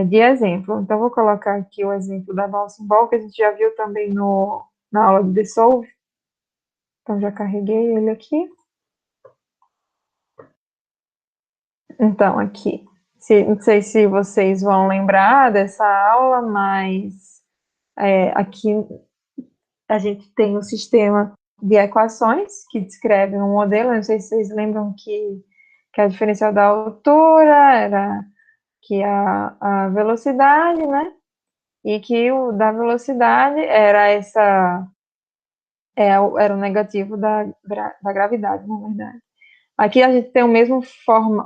de exemplo. Então, vou colocar aqui o exemplo da Bouncing Ball, que a gente já viu também na aula de DSolve. Então, já carreguei ele aqui. Então, aqui, Não sei se vocês vão lembrar dessa aula, mas aqui a gente tem um sistema de equações que descreve um modelo. Não sei se vocês lembram que a diferencial da altura era que a velocidade, né? E que o da velocidade era era o negativo da gravidade, na verdade. Aqui a gente tem o mesmo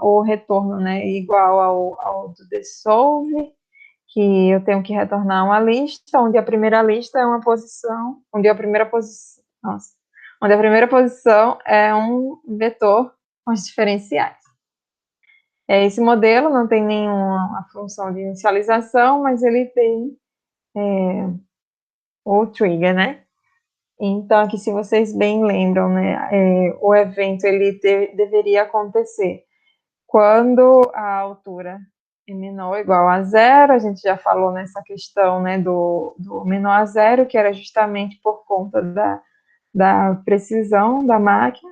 o retorno, né? Igual ao do dissolve, que eu tenho que retornar uma lista, onde a primeira lista é uma posição, onde a primeira posição é um vetor com os diferenciais. Esse modelo não tem nenhuma função de inicialização, mas ele tem o trigger, né? Então, aqui, se vocês bem lembram, né, o evento ele deveria acontecer quando a altura é menor ou igual a zero. A gente já falou nessa questão, né, do menor a zero, que era justamente por conta da precisão da máquina,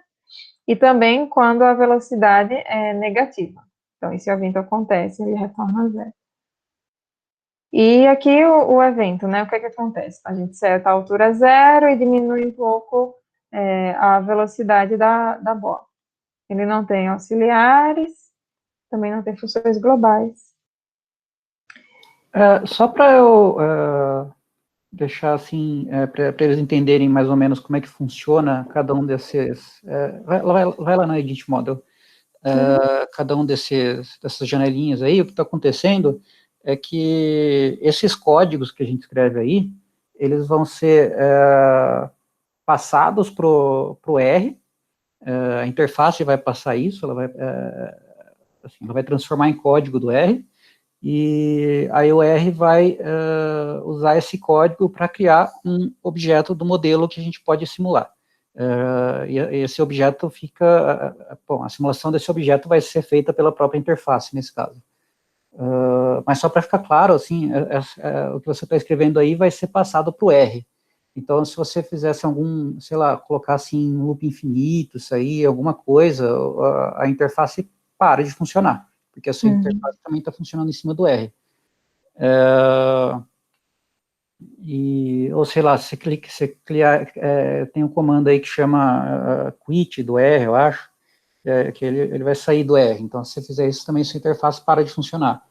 e também quando a velocidade é negativa. Então, esse evento acontece, ele retorna a zero. E aqui o evento, né, o que acontece? A gente seta a altura zero e diminui um pouco a velocidade da bola. Ele não tem auxiliares, também não tem funções globais. Só para eu deixar assim, para eles entenderem mais ou menos como é que funciona cada um desses. Vai lá na Edit Model. Cada um dessas janelinhas aí, o que está acontecendo é que esses códigos que a gente escreve aí, eles vão ser passados para o R, a interface vai passar isso, ela vai transformar em código do R, e aí o R vai usar esse código para criar um objeto do modelo que a gente pode simular. E esse objeto fica... Bom, a simulação desse objeto vai ser feita pela própria interface, nesse caso. Mas só para ficar claro, assim, o que você está escrevendo aí vai ser passado para o R. Então, se você fizesse algum, sei lá, colocasse em loop infinito, isso aí, alguma coisa, a interface para de funcionar, porque a sua interface também está funcionando em cima do R. Ou sei lá, você tem um comando aí que chama quit do R, eu acho, que ele vai sair do R. Então, se você fizer isso, também sua interface para de funcionar.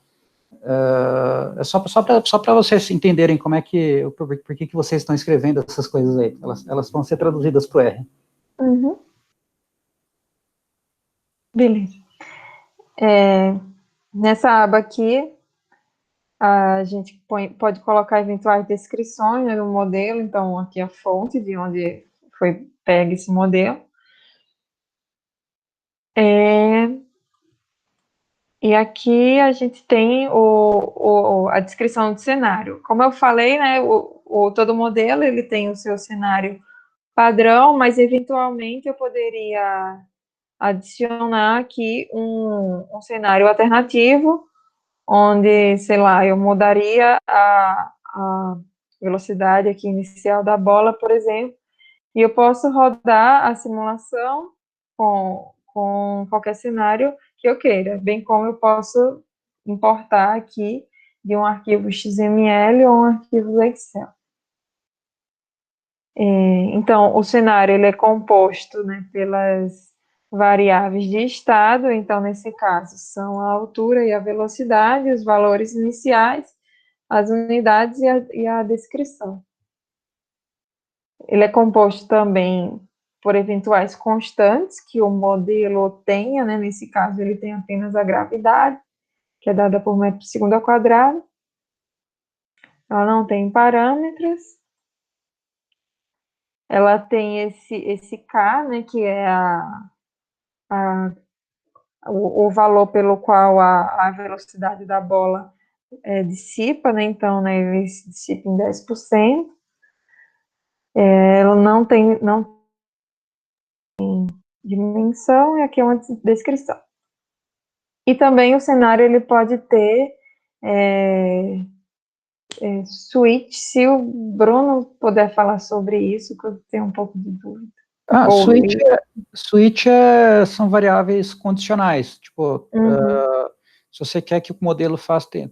Só para vocês entenderem como é que, por que vocês estão escrevendo essas coisas aí. Elas vão ser traduzidas para o R. Beleza. Nessa aba aqui, a gente pode colocar eventuais descrições, né, do modelo. Então, aqui a fonte de onde foi pego esse modelo. E aqui a gente tem a descrição do cenário. Como eu falei, né, todo modelo ele tem o seu cenário padrão, mas eventualmente eu poderia adicionar aqui um cenário alternativo, onde, sei lá, eu mudaria a velocidade aqui inicial da bola, por exemplo, e eu posso rodar a simulação com qualquer cenário que eu queira, bem como eu posso importar aqui de um arquivo XML ou um arquivo Excel. Então, o cenário ele é composto, né, pelas variáveis de estado. Então, nesse caso, são a altura e a velocidade, os valores iniciais, as unidades e a descrição. Ele é composto também por eventuais constantes que o modelo tenha, né? Nesse caso, ele tem apenas a gravidade, que é dada por metro por segundo ao quadrado. Ela não tem parâmetros. Ela tem esse K, né? Que é o valor pelo qual a velocidade da bola dissipa, né? Então, né, ele se dissipa em 10%. Ela não tem dimensão, e aqui é uma descrição. E também o cenário ele pode ter switch. Se o Bruno puder falar sobre isso, que eu tenho um pouco de dúvida. Switch são variáveis condicionais, tipo, se você quer que o modelo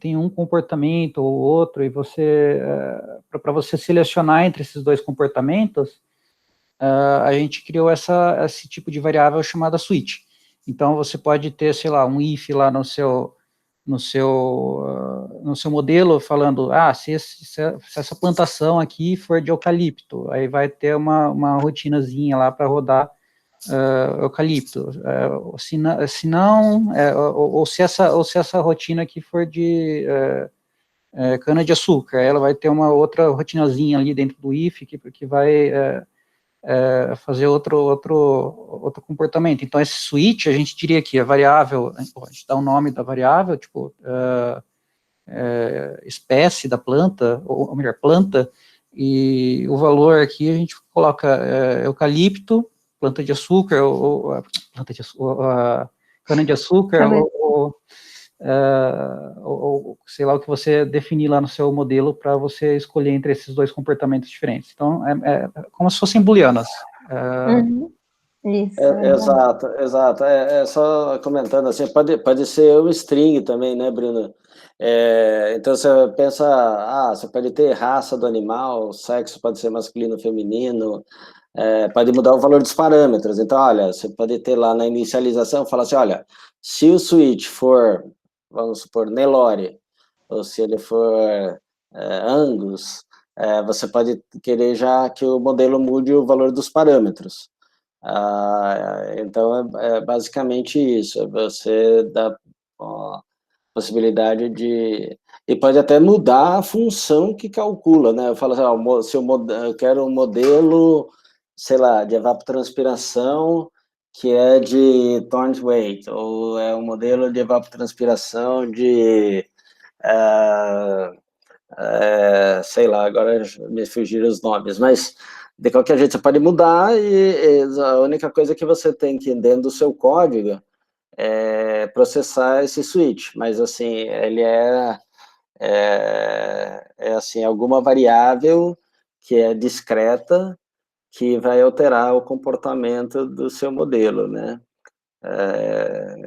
tenha um comportamento ou outro, e para você selecionar entre esses dois comportamentos, a gente criou esse tipo de variável chamada switch. Então, você pode ter, sei lá, um if lá no seu modelo, falando, se essa plantação aqui for de eucalipto, aí vai ter uma rotinazinha lá para rodar eucalipto, se não, ou se essa rotina aqui for de cana-de-açúcar, ela vai ter uma outra rotinazinha ali dentro do if, que vai fazer outro comportamento. Então, esse switch, a gente diria que a variável, a gente dá o nome da variável, tipo, espécie da planta, ou melhor, planta, e o valor aqui a gente coloca eucalipto, planta de açúcar, ou cana-de-açúcar, ou sei lá o que você definir lá no seu modelo para você escolher entre esses dois comportamentos diferentes. Então, é como se fossem booleanas. Isso. Exato. Só comentando assim, pode ser um string também, né, Bruno? Então você pensa, você pode ter raça do animal, sexo pode ser masculino, feminino, pode mudar o valor dos parâmetros. Então, olha, você pode ter lá na inicialização, falar assim, olha, se o switch for, vamos supor, Nelore, ou se ele for Angus, você pode querer já que o modelo mude o valor dos parâmetros. Então, é basicamente isso, você dá a possibilidade de... E pode até mudar a função que calcula, né? Eu falo assim, se eu quero um modelo, sei lá, de evapotranspiração que é de Thornton Weight, ou é um modelo de evapotranspiração de... sei lá, agora me fugiram os nomes, mas de qualquer jeito você pode mudar e a única coisa que você tem que, dentro do seu código, processar esse switch, mas assim, ele assim, alguma variável que é discreta que vai alterar o comportamento do seu modelo, né?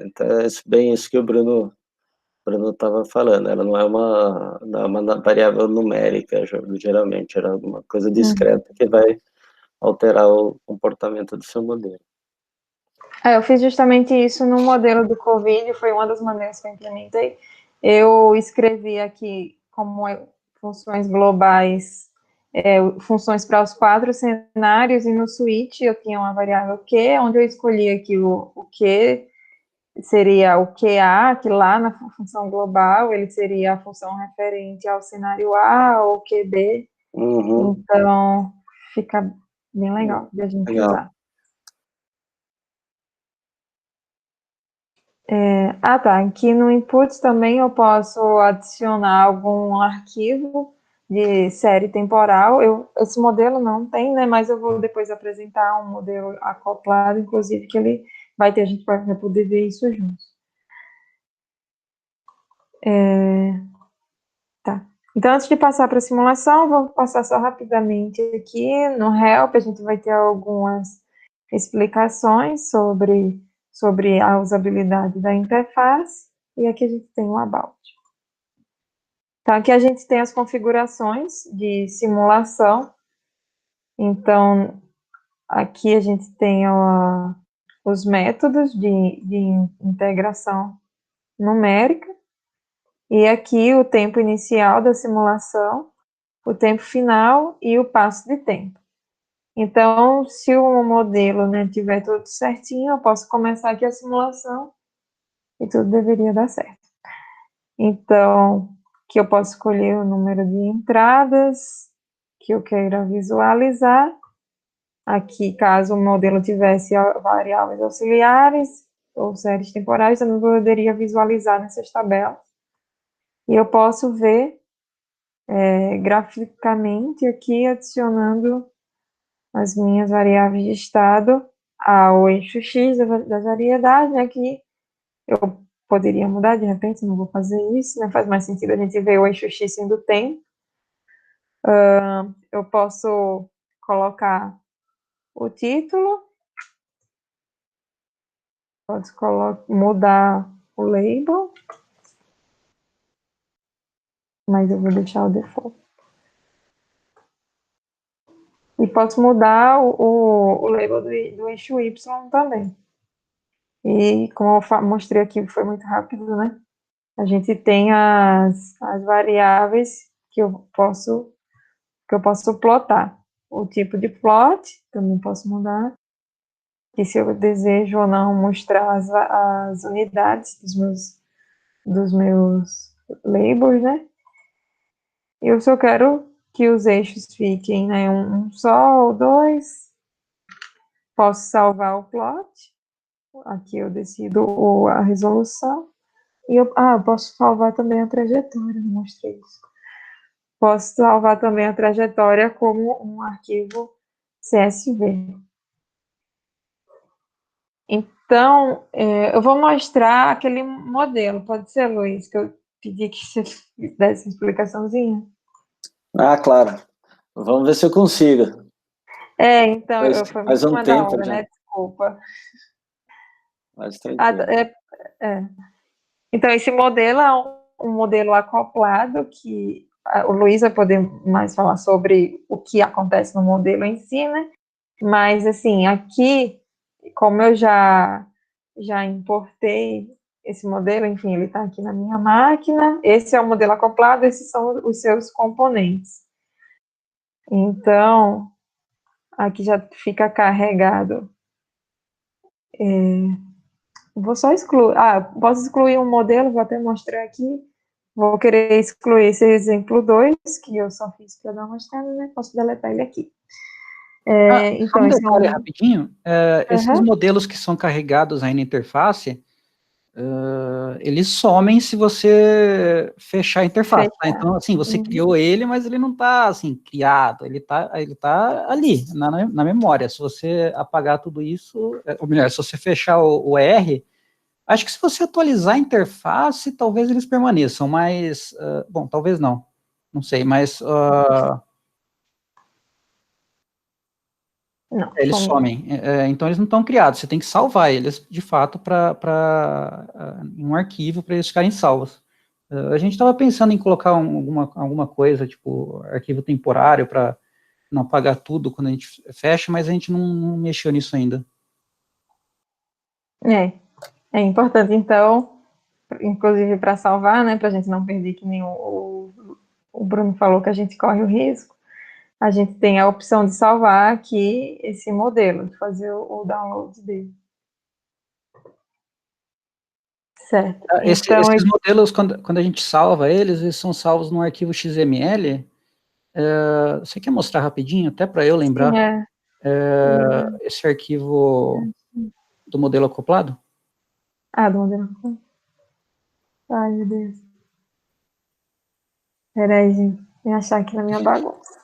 Então é bem isso que o Bruno estava falando, ela não é uma variável numérica, geralmente, era uma coisa discreta que vai alterar o comportamento do seu modelo. Eu fiz justamente isso no modelo do Covid, foi uma das maneiras que eu implementei. Eu escrevi aqui como funções globais, funções para os 4 cenários, e no switch eu tinha uma variável Q, onde eu escolhi aqui o Q, seria o QA, que lá na função global, ele seria a função referente ao cenário A ou QB. Então, fica bem legal de a gente usar. Tá. Aqui no input também eu posso adicionar algum arquivo de série temporal. Esse modelo não tem, né? Mas eu vou depois apresentar um modelo acoplado, inclusive, que ele vai ter, a gente vai poder ver isso juntos. Tá. Então, antes de passar para a simulação, vou passar só rapidamente aqui no help, a gente vai ter algumas explicações sobre a usabilidade da interface, e aqui a gente tem o about. Então, aqui a gente tem as configurações de simulação. Então, aqui a gente tem os métodos de integração numérica, e aqui o tempo inicial da simulação, o tempo final e o passo de tempo. Então, se o modelo tiver tudo certinho, eu posso começar aqui a simulação e tudo deveria dar certo. Então, que eu posso escolher o número de entradas que eu queira visualizar. Aqui, caso o modelo tivesse variáveis auxiliares ou séries temporais, eu não poderia visualizar nessas tabelas. E eu posso ver graficamente aqui, adicionando as minhas variáveis de estado ao eixo X da variedade, né, que eu poderia mudar de repente, não vou fazer isso, né, faz mais sentido a gente ver o eixo X sendo tempo. Eu posso colocar o título, posso mudar o label, mas eu vou deixar o default. E posso mudar o label do eixo Y também. E como eu mostrei aqui, foi muito rápido, né? A gente tem as variáveis que eu posso plotar. O tipo de plot, também posso mudar. E se eu desejo ou não mostrar as unidades dos meus labels, né? Eu só quero que os eixos fiquem, né, um só ou dois. Posso salvar o plot. Aqui eu decido a resolução. E eu posso salvar também a trajetória, não mostrei isso. Posso salvar também a trajetória como um arquivo CSV. Então, eu vou mostrar aquele modelo. Pode ser, Luiz, que eu pedi que você desse uma explicaçãozinha? Ah, claro. Vamos ver se eu consigo. Então, foi muito Faz um uma da tempo hora, já. né? Desculpa. Mas tranquilo. Então, esse modelo é um modelo acoplado que o Luiz vai poder mais falar sobre o que acontece no modelo em si, né? Mas, assim, aqui, como eu já importei esse modelo, enfim, ele está aqui na minha máquina, esse é o modelo acoplado, esses são os seus componentes. Então, aqui já fica carregado. Vou só excluir. Posso excluir um modelo, vou até mostrar aqui. Vou querer excluir esse exemplo 2, que eu só fiz para dar uma mostrada, né? Posso deletar ele aqui. Só um detalhe rapidinho. Esses modelos que são carregados aí na interface, eles somem se você fechar a interface. Tá? Então, assim, você criou ele, mas ele não está assim, criado, ele tá ali, na memória. Se você apagar tudo isso, ou melhor, se você fechar o R, acho que se você atualizar a interface, talvez eles permaneçam, mas, bom, talvez não sei, mas não, eles somem, então eles não estão criados, você tem que salvar eles, de fato, para um arquivo, para eles ficarem salvos. A gente estava pensando em colocar alguma coisa, tipo, arquivo temporário, para não apagar tudo quando a gente fecha, mas a gente não mexeu nisso ainda. É importante, então, inclusive para salvar, né, para a gente não perder, que nem o Bruno falou que a gente corre o risco, a gente tem a opção de salvar aqui esse modelo, de fazer o download dele. Certo. Esses modelos, quando a gente salva eles são salvos num arquivo XML. Você quer mostrar rapidinho, até para eu lembrar? Sim, esse arquivo do modelo acoplado? Do modelo acoplado. Ai, meu Deus. Peraí, gente. Vou achar aqui na minha bagunça.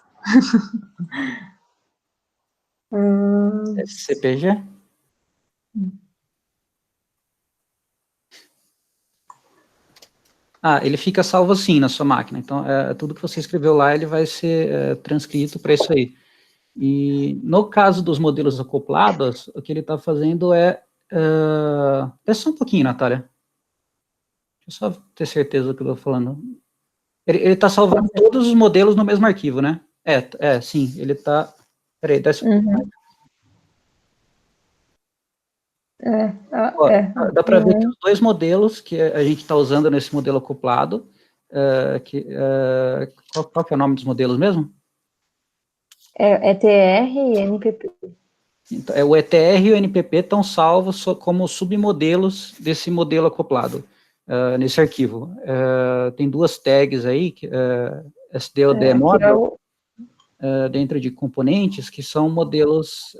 CPG? Ele fica salvo assim na sua máquina. Então, tudo que você escreveu lá, ele vai ser transcrito para isso aí. E no caso dos modelos acoplados, o que ele está fazendo Espera só um pouquinho, Natália. Deixa eu só ter certeza do que eu estou falando. Ele está salvando todos os modelos no mesmo arquivo, né? Sim, ele está... Peraí, desce um pouco. Dá para ver que os dois modelos que a gente está usando nesse modelo acoplado, qual que é o nome dos modelos mesmo? ETR e NPP. Então, o ETR e o NPP estão salvos como submodelos desse modelo acoplado, nesse arquivo. Tem duas tags aí, SDOD model, dentro de componentes, que são modelos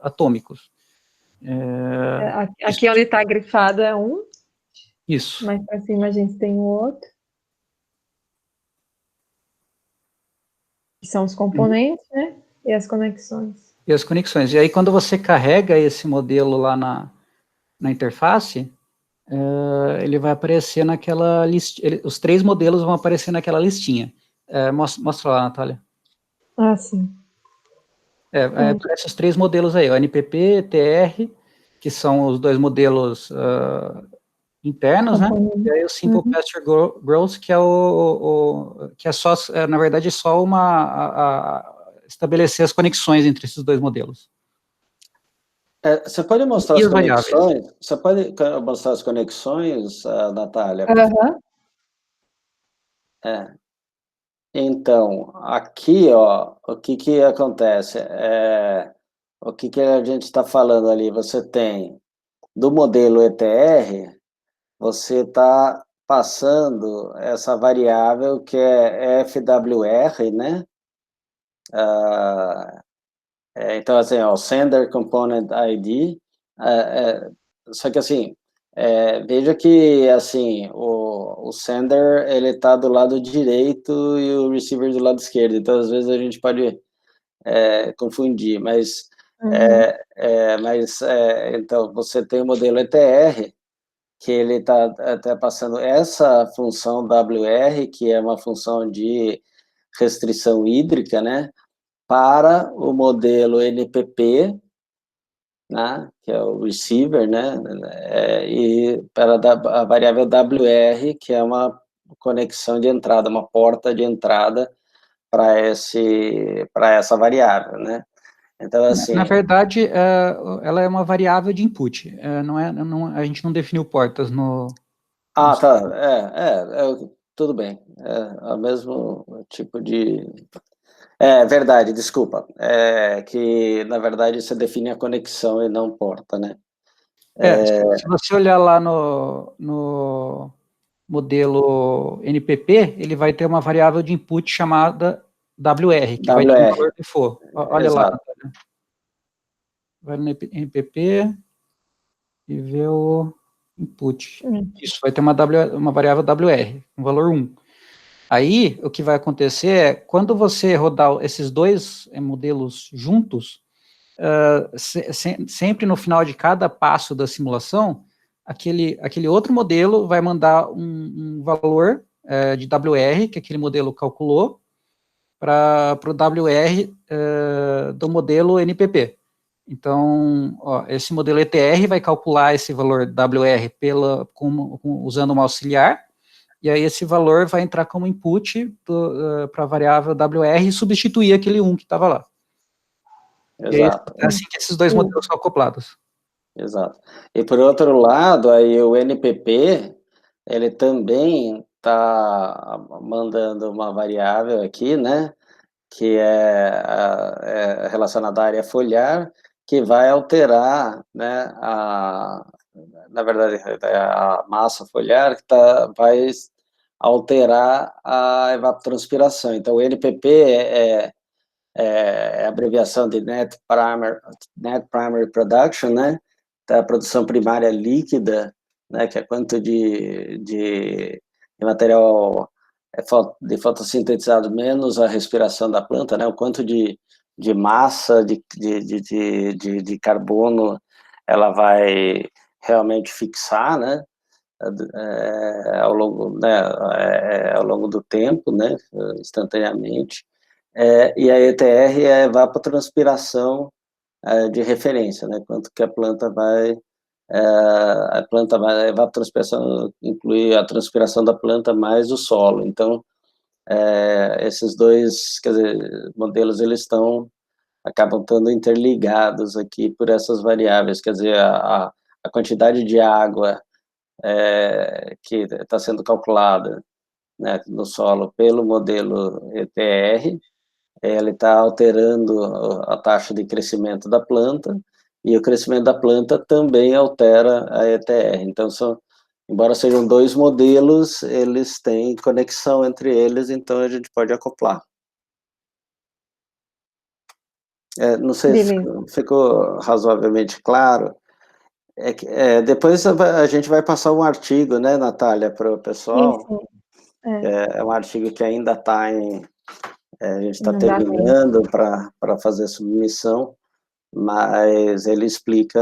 atômicos. Aqui onde está grifado é um. Isso. Mais para cima a gente tem o outro. Que são os componentes, né? E as conexões. E aí, quando você carrega esse modelo lá na interface, ele vai aparecer naquela listinha. Os três modelos vão aparecer naquela listinha. Mostra lá, Natália. Sim. Aparecem os três modelos aí, o NPP, TR, que são os dois modelos internos, né? E aí o Simple Pasture Growth, que é que é só, na verdade, é só estabelecer as conexões entre esses dois modelos. Você pode mostrar E as as variáveis. conexões? Você pode mostrar as conexões, Natália? Então, aqui, ó, o que acontece? O que a gente está falando ali? Você tem, do modelo ETR, você está passando essa variável que é FWR, né? Então, assim, ó, Sender Component ID, só que, assim, veja que, assim, o Sender, ele está do lado direito e o Receiver do lado esquerdo, então, às vezes, a gente pode confundir, mas, então, você tem o modelo ETR, que ele está passando essa função WR, que é uma função de restrição hídrica, né, para o modelo NPP, né, que é o receiver, né, e para a variável WR, que é uma conexão de entrada, uma porta de entrada para essa variável, né. Então, assim... Na verdade, ela é uma variável de input, a gente não definiu portas no... Ah, tá, tudo bem, é o mesmo tipo de... verdade, desculpa, que, na verdade, você define a conexão e não porta, né. Se você olhar lá no modelo NPP, ele vai ter uma variável de input chamada WR, que vai ter um valor default. Olha lá, Natália. Vai no NPP e vê o input. Isso, vai ter uma variável WR, um valor 1. Aí, o que vai acontecer é, quando você rodar esses dois modelos juntos, sempre no final de cada passo da simulação, aquele outro modelo vai mandar um valor de WR, que aquele modelo calculou, para o WR do modelo NPP. Então, esse modelo ETR vai calcular esse valor WR usando uma auxiliar, e aí esse valor vai entrar como input para a variável WR e substituir aquele 1 que estava lá. Exato. É assim que esses dois modelos são acoplados. Exato. E por outro lado, aí o NPP, ele também está mandando uma variável aqui, né, que é relacionada à área foliar, que vai alterar, né, na verdade, a massa foliar, que vai alterar a evapotranspiração. Então, o NPP é a abreviação de Net Primary Production, né, da produção primária líquida, né, que é quanto de material de fotossintetizado menos a respiração da planta, né, o quanto de massa de carbono ela vai realmente fixar, né, ao longo do tempo, né, instantaneamente. E a ETR é a evapotranspiração de referência, né, quanto que a planta vai, a evapotranspiração inclui a transpiração da planta mais o solo. Então, esses dois, quer dizer, modelos, eles acabam estando interligados aqui por essas variáveis, quer dizer, a quantidade de água que está sendo calculada, né, no solo pelo modelo ETR, ele está alterando a taxa de crescimento da planta, e o crescimento da planta também altera a ETR. Então, embora sejam dois modelos, eles têm conexão entre eles, então a gente pode acoplar. Não sei se ficou razoavelmente claro. Depois a gente vai passar um artigo, né, Natália, para o pessoal. Isso. É um artigo que ainda está a gente está terminando para fazer a submissão, mas ele explica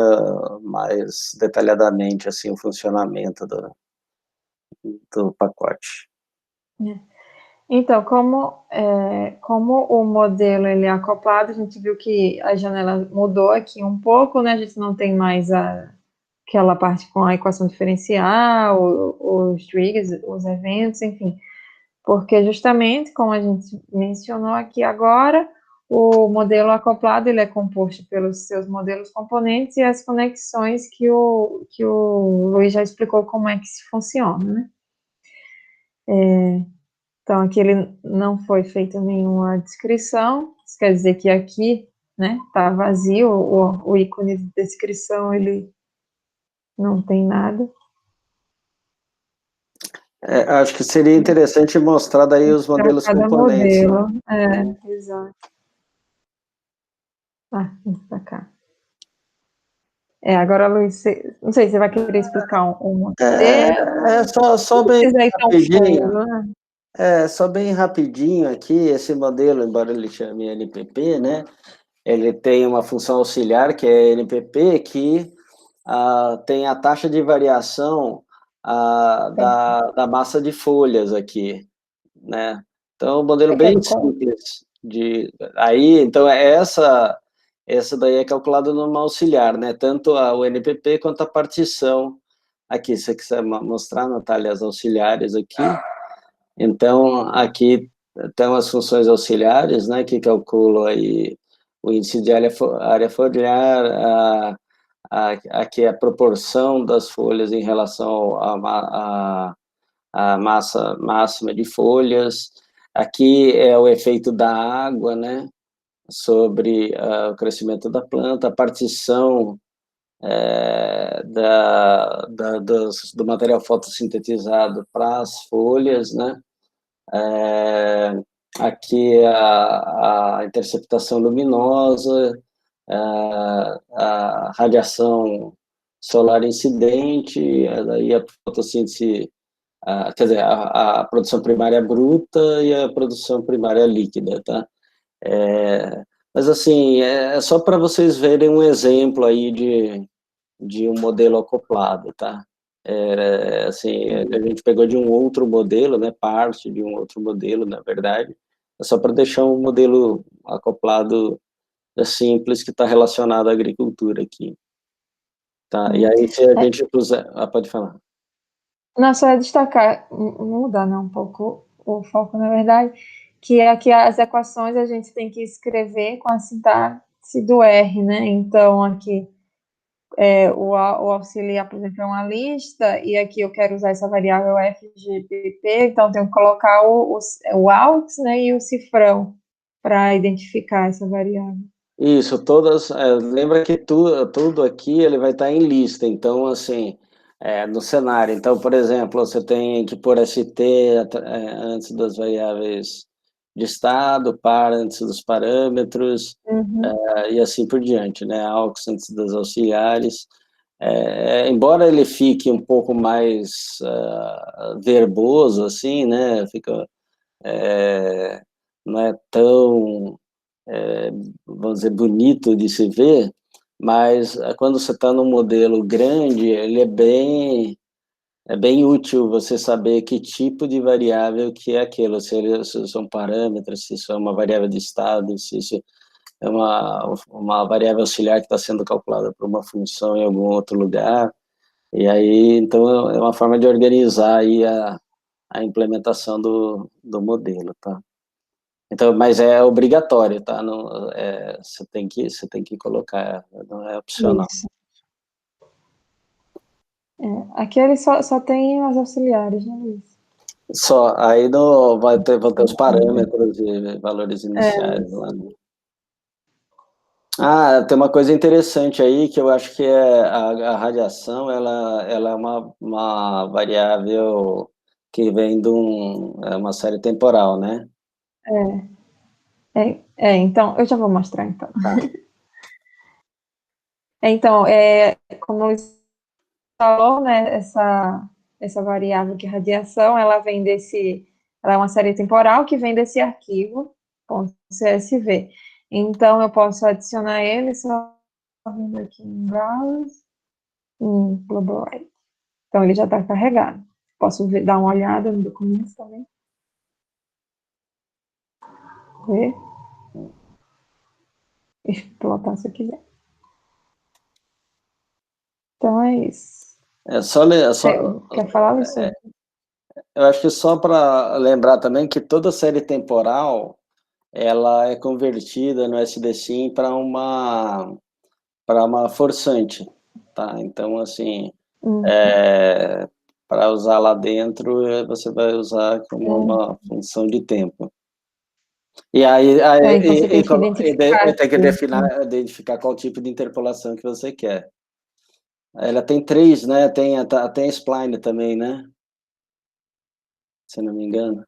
mais detalhadamente assim, o funcionamento do pacote. Então, como o modelo ele é acoplado, a gente viu que a janela mudou aqui um pouco, né? A gente não tem mais aquela parte com a equação diferencial, os triggers, os eventos, enfim, porque justamente, como a gente mencionou aqui agora, o modelo acoplado ele é composto pelos seus modelos componentes e as conexões que o Luiz já explicou como é que se funciona, né? Então, aqui ele não foi feita nenhuma descrição, isso quer dizer que aqui, né, tá vazio, o ícone de descrição, ele não tem nada. Acho que seria interessante mostrar daí os modelos Cada componentes. modelo, Né? exato. Pra cá. Agora, Luiz, não sei se você vai querer explicar um modelo. Só bem rapidinho. Fundo, né? Só bem rapidinho aqui, esse modelo, embora ele chame NPP, né? Ele tem uma função auxiliar, que é NPP, que tem a taxa de variação da massa de folhas aqui, né? Então, um modelo bem simples. Então, essa daí é calculada numa auxiliar, né? Tanto o NPP quanto a partição aqui. Se você quiser mostrar, Natália, as auxiliares aqui. Então, aqui estão as funções auxiliares, né? Que calculam aí o índice de área foliar, aqui a proporção das folhas em relação à massa máxima de folhas. Aqui é o efeito da água, né, sobre o crescimento da planta, a partição do material fotossintetizado para as folhas, né, aqui a interceptação luminosa, a radiação solar incidente, aí a fotossíntese, quer dizer, a produção primária bruta e a produção primária líquida, tá? Mas, assim, só para vocês verem um exemplo aí de um modelo acoplado, tá? Assim, a gente pegou de um outro modelo, né, parte de um outro modelo, na verdade, só para deixar um modelo acoplado simples que está relacionado à agricultura aqui. Tá? E aí, se a gente puser... pode falar. Não, só destacar, mudar, né, um pouco o foco, na verdade, que aqui as equações a gente tem que escrever com a sintaxe do R, né? Então, aqui o auxiliar, por exemplo, é uma lista, e aqui eu quero usar essa variável FGPP, então eu tenho que colocar o AUX, né, e o cifrão para identificar essa variável. Isso, lembra que tudo aqui ele vai estar em lista, então, assim, no cenário. Então, por exemplo, você tem que pôr ST antes das variáveis de estado, par antes dos parâmetros, e assim por diante, né? AUX antes das auxiliares. Embora ele fique um pouco mais verboso, assim, né? Não é tão, vamos dizer, bonito de se ver, mas quando você está num modelo grande, ele é bem útil você saber que tipo de variável que é aquilo, se são parâmetros, se isso é uma variável de estado, se isso é uma variável auxiliar que está sendo calculada por uma função em algum outro lugar. E aí, então, é uma forma de organizar aí a implementação do modelo, tá? Então, mas é obrigatório, tá? Não, você tem que colocar, não é opcional. Isso. Aqui ele só tem as auxiliares, né, Luiz? Só, aí vão ter os parâmetros e valores iniciais lá, né? Tem uma coisa interessante aí, que eu acho que a radiação, ela é uma variável que vem de uma série temporal, né? Então, eu já vou mostrar, então. Tá. Então, como o Luiz falou, né, essa variável de radiação, ela é uma série temporal que vem desse arquivo, .csv. Então, eu posso adicionar ele só vindo aqui em Browse, em Global Write. Então, ele já está carregado. Posso dar uma olhada no documento também. Ver. Explotar se eu quiser. Então é isso. Quer falar, Luiz? Eu acho que só para lembrar também que toda série temporal ela é convertida no SD-SYM para uma forçante, tá? Então, assim, para usar lá dentro, você vai usar como uma função de tempo. E aí você tem que identificar. tem que identificar qual tipo de interpolação que você quer. Ela tem 3, né? Tem a spline também, né? Se não me engano.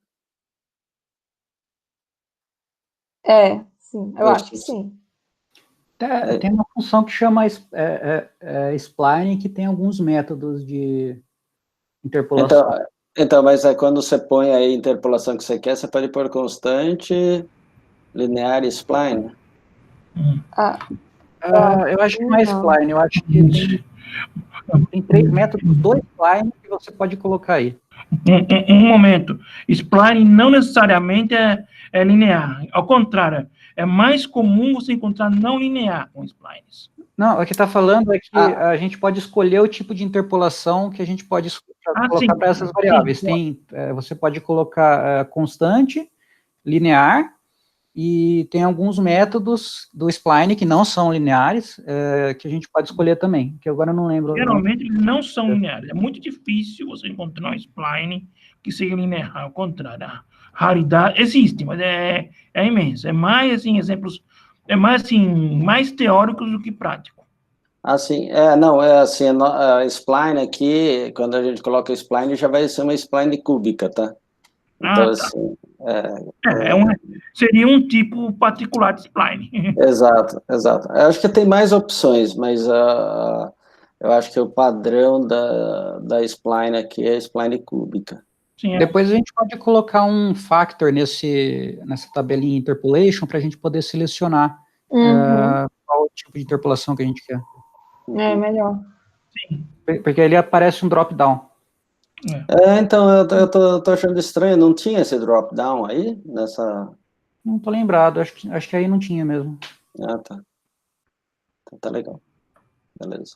Sim, eu acho que sim. Tem uma função que chama spline, que tem alguns métodos de interpolação. Então, mas quando você põe aí a interpolação que você quer, você pode pôr constante, linear e spline? Eu acho que não é spline, eu acho que tem 3 métodos do spline que você pode colocar aí. Um momento. Spline não necessariamente é linear. Ao contrário, é mais comum você encontrar não linear com splines. Não, o que está falando é que a gente pode escolher o tipo de interpolação que a gente pode colocar para essas variáveis. Você pode colocar constante, linear, e tem alguns métodos do spline que não são lineares, que a gente pode escolher também, que agora eu não lembro. Geralmente eles não são lineares. É muito difícil você encontrar um spline que seja linear. Ao contrário, a raridade existe, mas é imenso. É mais assim, exemplos, mais teóricos do que prático. Assim, a spline aqui, quando a gente coloca spline, já vai ser uma spline cúbica, tá? Então, assim... seria um tipo particular de spline. Exato. Eu acho que tem mais opções, mas eu acho que o padrão da spline aqui é a spline cúbica. Sim, Depois a gente pode colocar um factor nessa tabelinha interpolation para a gente poder selecionar qual tipo de interpolação que a gente quer. É melhor. Sim. Porque ali aparece um drop-down. Então, eu tô achando estranho, não tinha esse drop-down aí, nessa... Não tô lembrado, acho que aí não tinha mesmo. Tá. Então, tá legal. Beleza.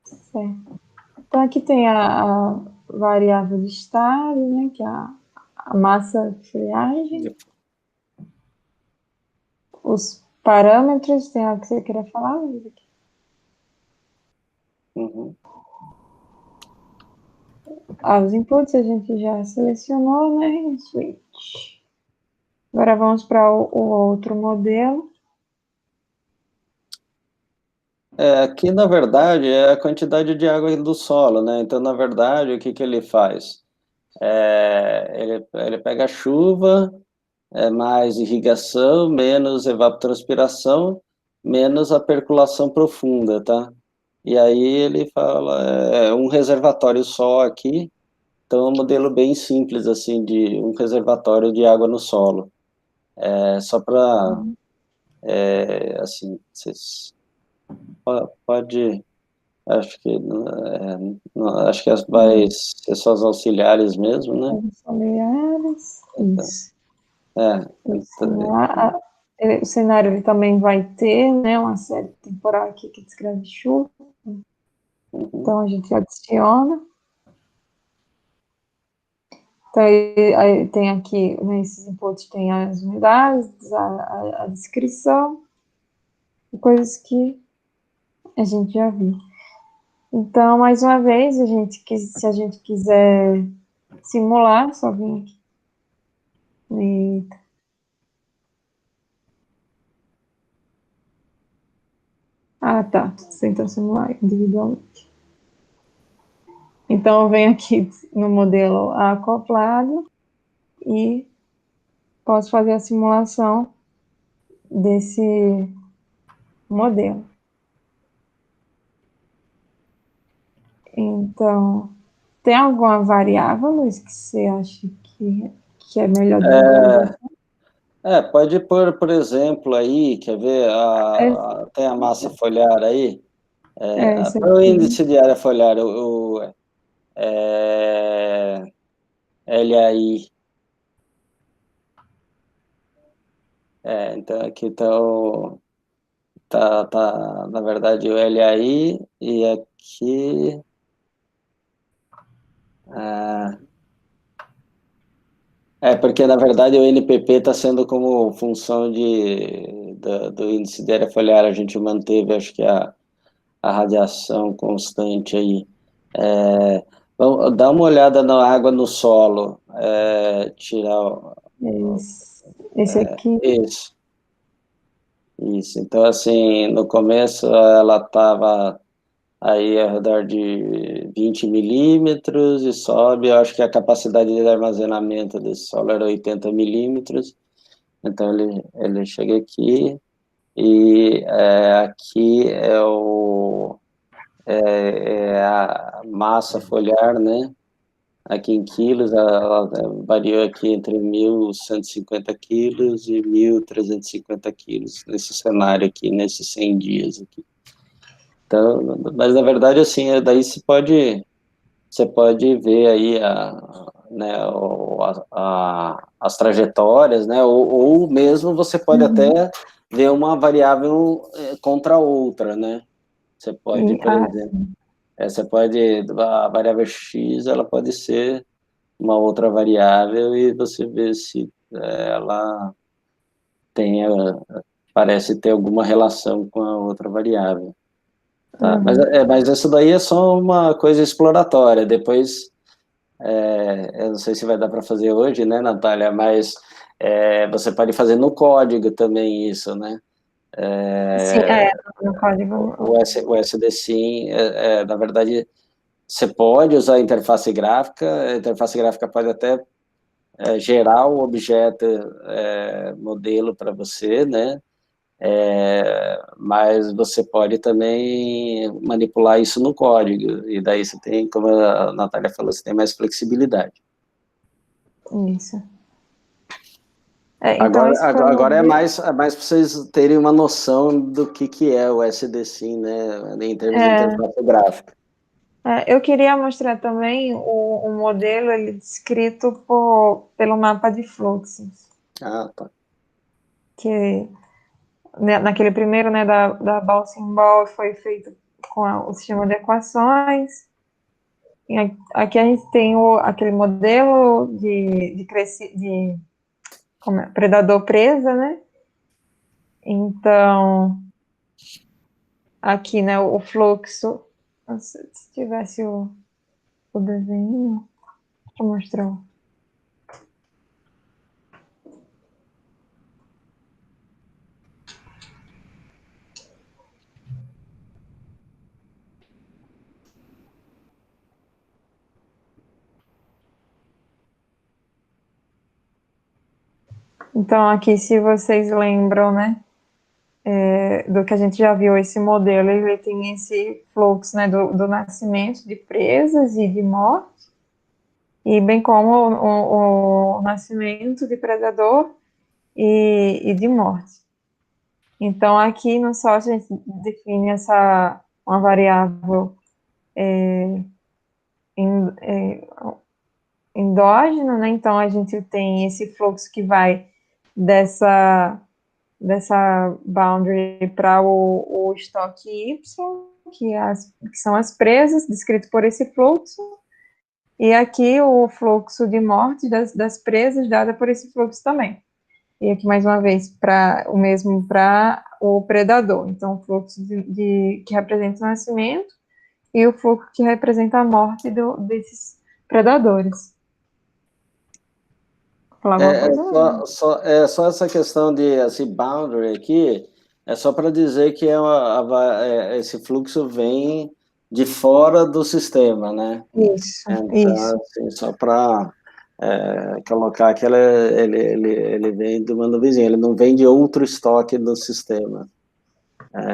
Certo. Então, aqui tem a variável de estado, né, que é a massa de friagem. Os parâmetros, tem algo que você queira falar, Luiz? Os inputs a gente já selecionou, né? Switch. Agora vamos para o outro modelo. Aqui, na verdade, é a quantidade de água do solo, né? Então, na verdade, o que ele faz? Ele pega a chuva, mais irrigação, menos evapotranspiração, menos a percolação profunda, tá? E aí ele fala, um reservatório só aqui, então é um modelo bem simples, assim, de um reservatório de água no solo. Só para, assim, vocês pode, acho que vai ser só os auxiliares mesmo, né? Os auxiliares, isso. Então, O cenário ele também vai ter, né, uma série temporal aqui que descreve chuva. Então, a gente adiciona. Então, aí tem aqui, nesses inputs, tem as unidades, a descrição, coisas que a gente já viu. Então, mais uma vez, se a gente quiser simular, só vim aqui. Eita. Tá. Tenta simular individualmente. Então, eu venho aqui no modelo acoplado e posso fazer a simulação desse modelo. Então, tem alguma variável, Luiz, que você acha que é melhor de visualização? Pode pôr, por exemplo, aí, quer ver, tem a massa foliar aí, o índice de área foliar, o LAI. Então, aqui está tá, na verdade, o LAI, e aqui... porque, na verdade, o NPP está sendo como função do índice de área foliar, a gente manteve, acho que a radiação constante aí. Vamos dar uma olhada na água no solo, tirar... Esse aqui. Isso, então, assim, no começo ela estava aí ao redor de 20 milímetros e sobe, eu acho que a capacidade de armazenamento desse solo era 80 milímetros, então ele chega aqui, e aqui é a massa foliar, né? Aqui em quilos, ela variou aqui entre 1.150 quilos e 1.350 quilos, nesse cenário aqui, nesses 100 dias aqui. Então, mas na verdade, assim, daí você pode ver aí as trajetórias, né? Ou mesmo você pode até ver uma variável contra a outra, né? Você pode, por exemplo, a variável X, ela pode ser uma outra variável e você vê se ela parece ter alguma relação com a outra variável. Tá? Mas isso daí é só uma coisa exploratória. Depois, eu não sei se vai dar para fazer hoje, né, Natália? Mas você pode fazer no código também isso, né? Sim, no código. O SDSIM, na verdade, você pode usar a interface gráfica pode até gerar o objeto modelo para você, né? Mas você pode também manipular isso no código, e daí você tem, como a Natália falou, você tem mais flexibilidade. Isso. Então, agora é mais para vocês terem uma noção do que é o SDSIM, né, em termos de interface gráfica. Eu queria mostrar também o modelo ele descrito pelo mapa de fluxos. Ah, tá. Que naquele primeiro, né, da Bouncing Ball, foi feito com o sistema de equações. E aqui a gente tem aquele modelo de predador presa, né? Então, aqui, né, o fluxo. Se tivesse o desenho, deixa eu mostrar. Então, aqui, se vocês lembram, né, do que a gente já viu, esse modelo, ele tem esse fluxo, né, do nascimento de presas e de morte, e bem como o nascimento de predador e de morte. Então, aqui no só a gente define uma variável endógena, né? Então, a gente tem esse fluxo que vai dessa boundary para o estoque Y, que são as presas, descrito por esse fluxo, e aqui o fluxo de morte das presas, dada por esse fluxo também. E aqui, mais uma vez, o mesmo para o predador. Então, o fluxo que representa o nascimento e o fluxo que representa a morte desses predadores. Só essa questão de boundary aqui, é só para dizer que esse fluxo vem de fora do sistema, né? Isso, então, isso. Assim, só para colocar que ele vem do mando vizinho, ele não vem de outro estoque do sistema.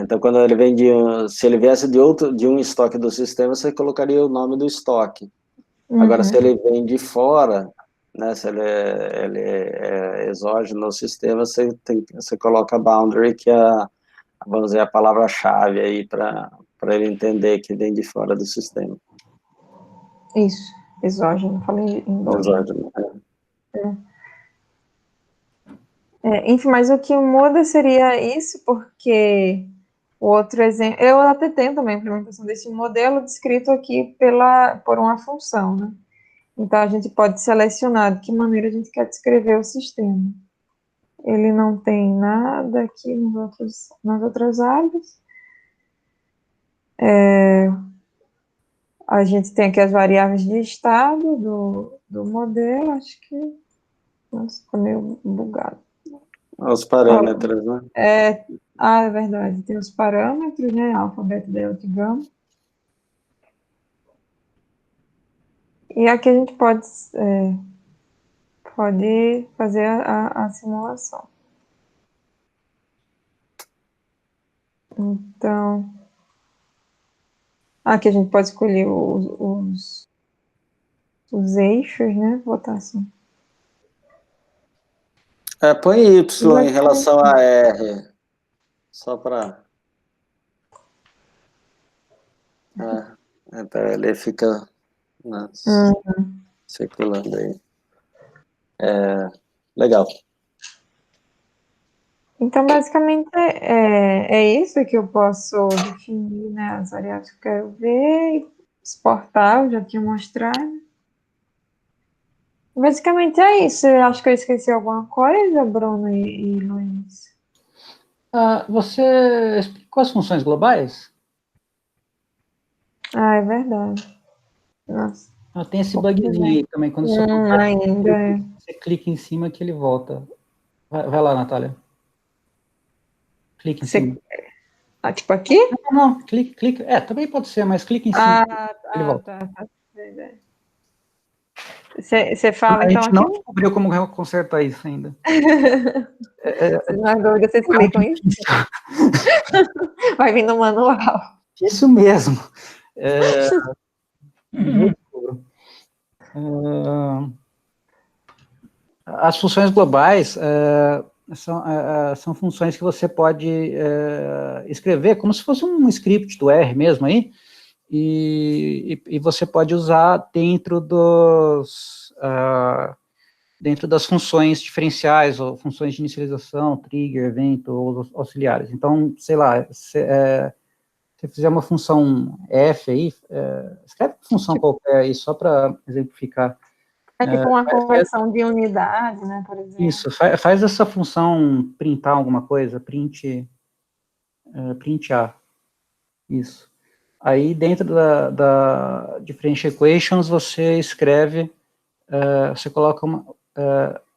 Então, quando ele vem se ele viesse de um estoque do sistema, você colocaria o nome do estoque. Agora, se ele vem de fora, né, se ele é exógeno no sistema, você coloca a boundary, que vamos dizer, a palavra-chave aí para ele entender que vem de fora do sistema. Isso, exógeno, falei endógeno. Enfim, mas o que muda seria isso, porque O outro exemplo, eu até tenho também a implementação desse modelo descrito aqui por uma função, né? Então, a gente pode selecionar de que maneira a gente quer descrever o sistema. Ele não tem nada aqui nas outras áreas. A gente tem aqui as variáveis de estado do modelo, acho que... Nossa, ficou meio bugado. Os parâmetros, né? É verdade, tem os parâmetros, né? Alfa, beta, delta e gama. E aqui a gente pode fazer a simulação. Então, aqui a gente pode escolher os eixos, né? Vou botar assim. Põe Y em relação a R, só para... então ele fica circulando aí. Legal. Então, basicamente, é isso que eu posso definir, né? As variáveis que eu quero ver, exportar, eu já tinha mostrado. Basicamente é isso. Eu acho que eu esqueci alguma coisa, Bruno e Luiz. Você explicou as funções globais? É verdade. Nossa. Tem esse bugzinho aí também, quando você você clica em cima que ele volta. Vai lá, Natália. Clica em cima. Tipo aqui? Não, clica. Também pode ser, mas clica em cima. Ele volta. Tá. Você fala, A então, gente não descobriu como consertar isso ainda. Na dúvida, vocês clicam isso? Vai vir no manual. Isso mesmo. As funções globais são funções que você pode escrever como se fosse um script do R mesmo aí, e você pode usar dentro das funções diferenciais, ou funções de inicialização, trigger, evento, ou auxiliares. Então, sei lá, se fizer uma função F aí, escreve uma função qualquer aí, só para exemplificar. É tipo uma conversão de unidade, né, por exemplo. Isso, faz essa função printar alguma coisa, print A. Isso. Aí, dentro da Differential Equations, você escreve, você coloca uma...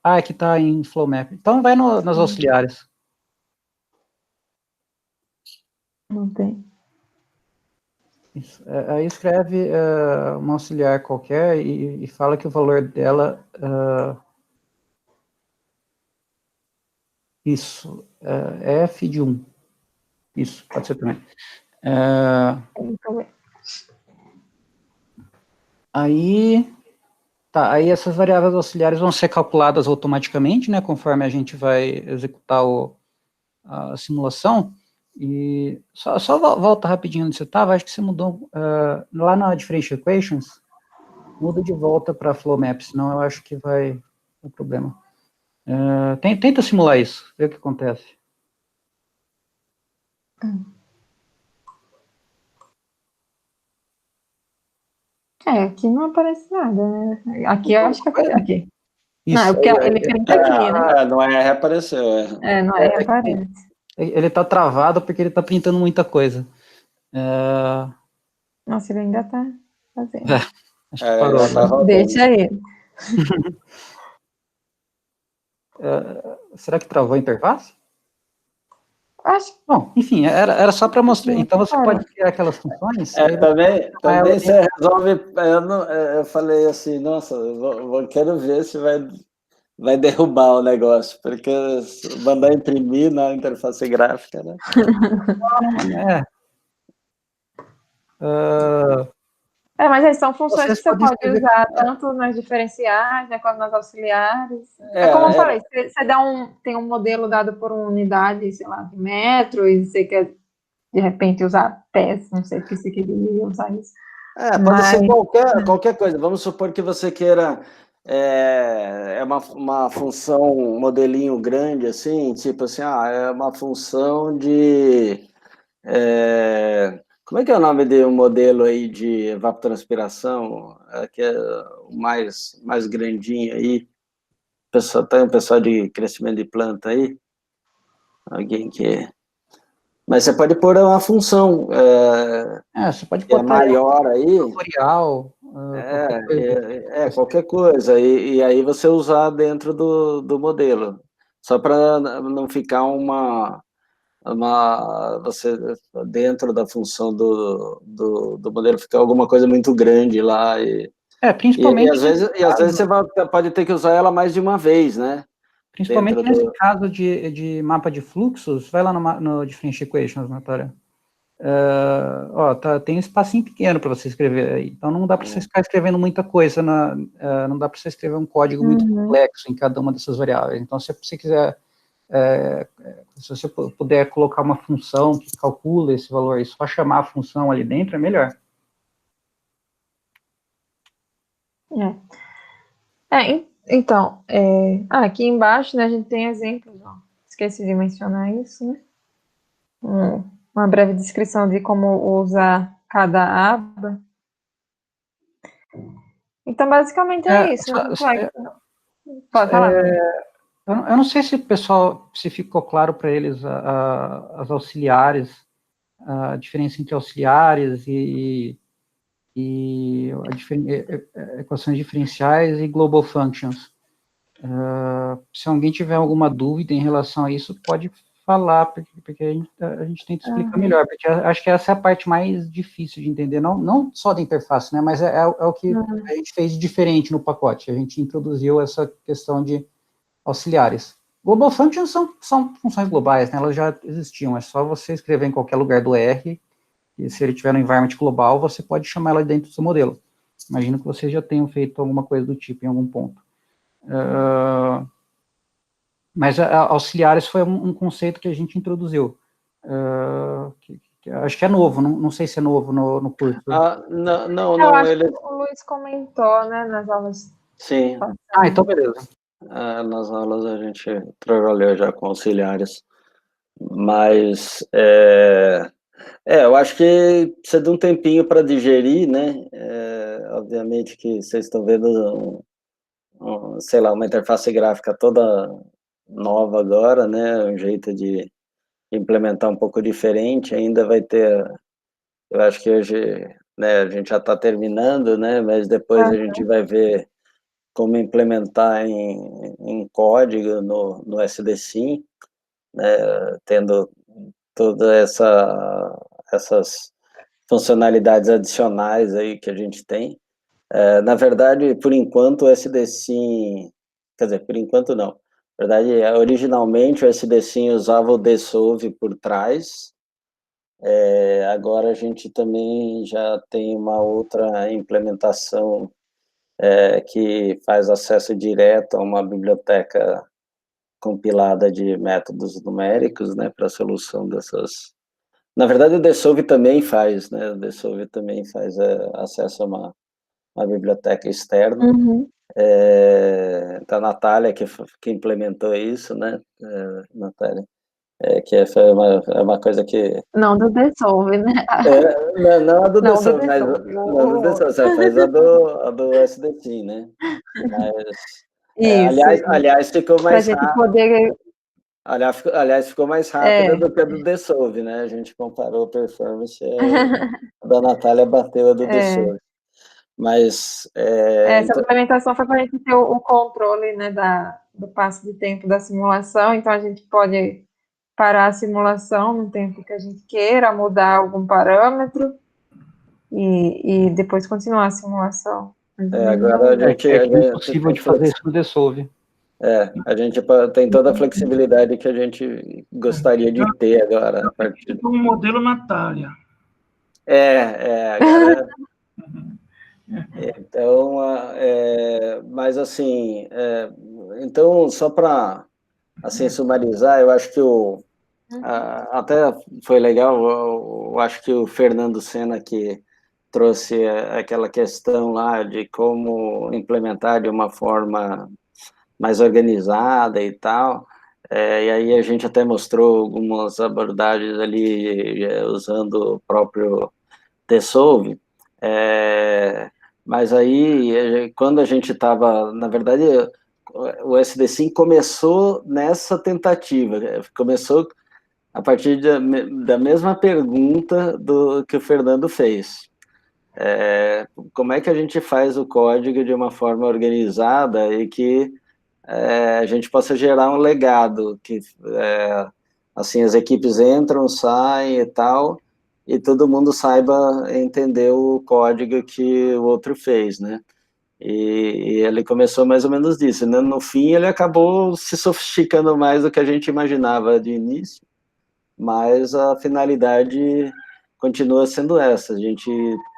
aqui está em flow map. Então, vai nas auxiliares. Não tem. Isso. Aí escreve uma auxiliar qualquer e fala que o valor dela... isso, é f de 1. Isso, pode ser também. Aí essas variáveis auxiliares vão ser calculadas automaticamente, né, conforme a gente vai executar a simulação. E só volta rapidinho onde você estava, acho que você mudou lá na Differential Equations, muda de volta para Flow Map, senão eu acho que vai ter problema. Tenta simular isso, ver o que acontece. Aqui não aparece nada, né? Aqui eu acho que aparece. Aqui. Isso, não, porque ele printa aqui, né? Não é reapareceu. Não é reaparece. Ele está travado porque ele está printando muita coisa. Nossa, ele ainda está fazendo. Acho que parou. Deixa ele. Será que travou a interface? Acho que... Bom, enfim, era só para mostrar. Então você pode criar aquelas funções. Também você resolve. Eu falei assim, nossa, quero ver se vai derrubar o negócio, porque mandar imprimir na interface gráfica, né? mas aí são funções que você pode usar tanto nas diferenciais, né, quanto nas auxiliares. Como eu falei, você tem um modelo dado por uma unidade, sei lá, de metro, e você quer, de repente, usar pés, não sei porque você queria usar isso. Pode ser qualquer coisa. Vamos supor que você queira uma função, um modelinho grande, assim, tipo assim, é uma função de Como é que é o nome de um modelo aí de evapotranspiração, que é o mais grandinho aí? Tem um pessoal de crescimento de planta aí? Alguém que... Mas você pode pôr uma função Você pode que é botar maior aí, tutorial, qualquer coisa. qualquer coisa, e aí você usar dentro do modelo, só para não ficar você dentro da função do modelo ficar alguma coisa muito grande lá, Principalmente às vezes você pode ter que usar ela mais de uma vez, né? Principalmente nesse caso de mapa de fluxos, vai lá no Differential Equations, Natália. Tem um espacinho pequeno para você escrever aí, então não dá para você ficar escrevendo muita coisa, não dá para você escrever um código muito complexo em cada uma dessas variáveis. Então, se você quiser, se você puder colocar uma função que calcula esse valor e só chamar a função ali dentro, é melhor. Então, aqui embaixo, né, a gente tem exemplos, esqueci de mencionar isso, né? Uma breve descrição de como usar cada aba. Então, basicamente é isso. Pode falar. Eu não sei se o pessoal, se ficou claro para eles as auxiliares, a diferença entre auxiliares e equações diferenciais e global functions. Se alguém tiver alguma dúvida em relação a isso, pode falar, porque a gente tenta explicar melhor, porque acho que essa é a parte mais difícil de entender, não só da interface, né, mas é o que a gente fez de diferente no pacote, a gente introduziu essa questão de auxiliares. Global functions são funções globais, né, elas já existiam, é só você escrever em qualquer lugar do R, e se ele tiver no environment global, você pode chamar ela dentro do seu modelo. Imagino que vocês já tenham feito alguma coisa do tipo em algum ponto. Mas auxiliares foi um conceito que a gente introduziu. Acho que é novo, não sei se é novo no curso. Não. Eu acho que o Luiz comentou, né, nas aulas. Sim. Então beleza. Nas aulas a gente trabalhou já com auxiliares. Mas, eu acho que precisa de um tempinho para digerir, né? Obviamente que vocês estão vendo, sei lá, uma interface gráfica toda nova agora, né? Um jeito de implementar um pouco diferente, ainda vai ter, eu acho que hoje, né, a gente já está terminando, né? Mas depois a gente vai ver como implementar em código no SDSIM, né? Tendo todas essas funcionalidades adicionais aí que a gente tem. Na verdade, por enquanto, o SDSIM, quer dizer, por enquanto não. Na verdade, originalmente o SDSIM usava o DSOV por trás, agora a gente também já tem uma outra implementação que faz acesso direto a uma biblioteca compilada de métodos numéricos, né, para a solução dessas... Na verdade, o DSOV também faz, né, o DSOV também faz acesso a uma biblioteca externa. Então, a Natália que implementou isso, né, Natália, que foi uma coisa que... Não do Dissolve, né? Não a do Dissolve, mas não do Dissolve, você faz a do SDT, né? Mas, aliás, ficou mais rápido. Aliás, ficou mais rápida do que a do Dissolve, né? A gente comparou a performance, a da Natália bateu a do Dissolve. Mas... essa implementação foi para a gente ter o controle, né, do passo de tempo da simulação, então a gente pode parar a simulação no tempo que a gente queira, mudar algum parâmetro e depois continuar a simulação. Agora a gente... É impossível de fazer isso no Dissolve. A gente tem toda a flexibilidade que a gente gostaria de ter agora. A partir do modelo Natália. Agora... Então, mas assim, então, só para assim, sumarizar, eu acho que até foi legal, eu acho que o Fernando Sena que trouxe aquela questão lá de como implementar de uma forma mais organizada e tal, E aí a gente até mostrou algumas abordagens ali usando o próprio Dissolve, mas aí quando a gente estava, na verdade, o SD5 começou nessa tentativa, começou a partir da mesma pergunta que o Fernando fez. Como é que a gente faz o código de uma forma organizada e que a gente possa gerar um legado, que assim, as equipes entram, saem e tal, e todo mundo saiba entender o código que o outro fez, né? E ele começou mais ou menos disso, né? No fim ele acabou se sofisticando mais do que a gente imaginava de início, mas a finalidade continua sendo essa, a gente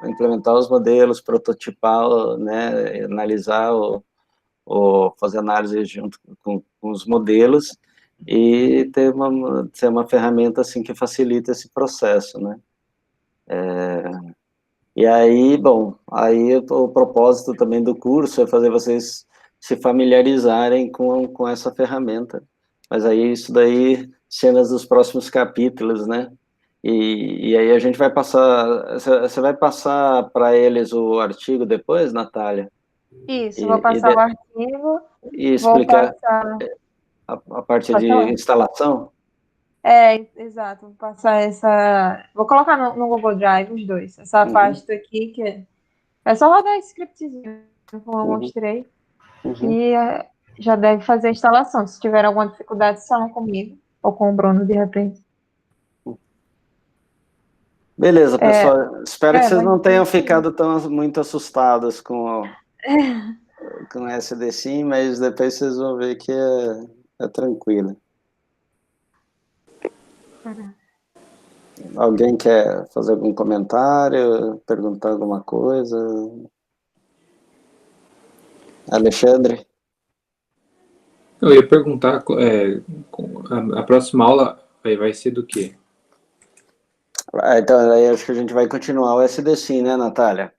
implementar os modelos, prototipar, né, analisar ou fazer análise junto com os modelos e ser uma ferramenta assim que facilita esse processo, né? E aí, bom, aí o propósito também do curso é fazer vocês se familiarizarem com essa ferramenta, mas aí isso daí, cenas dos próximos capítulos, né? E aí a gente vai passar, você vai passar para eles o artigo depois, Natália? Isso, vou passar o arquivo, E vou explicar passar... a parte Pode de falar. instalação? Exato, vou passar essa... Vou colocar no Google Drive os dois. Essa pasta aqui, que é só rodar esse scriptzinho, como eu mostrei, e já deve fazer a instalação. Se tiver alguma dificuldade, falam comigo, ou com o Bruno, de repente. Beleza, pessoal. Espero que vocês não tenham mas- ficado muito assustados com o SD-Sim, mas depois vocês vão ver que é tranquilo. Alguém quer fazer algum comentário, perguntar alguma coisa? Alexandre? Eu ia perguntar, a próxima aula vai ser do quê? Então, aí acho que a gente vai continuar o SD-Sim, né, Natália?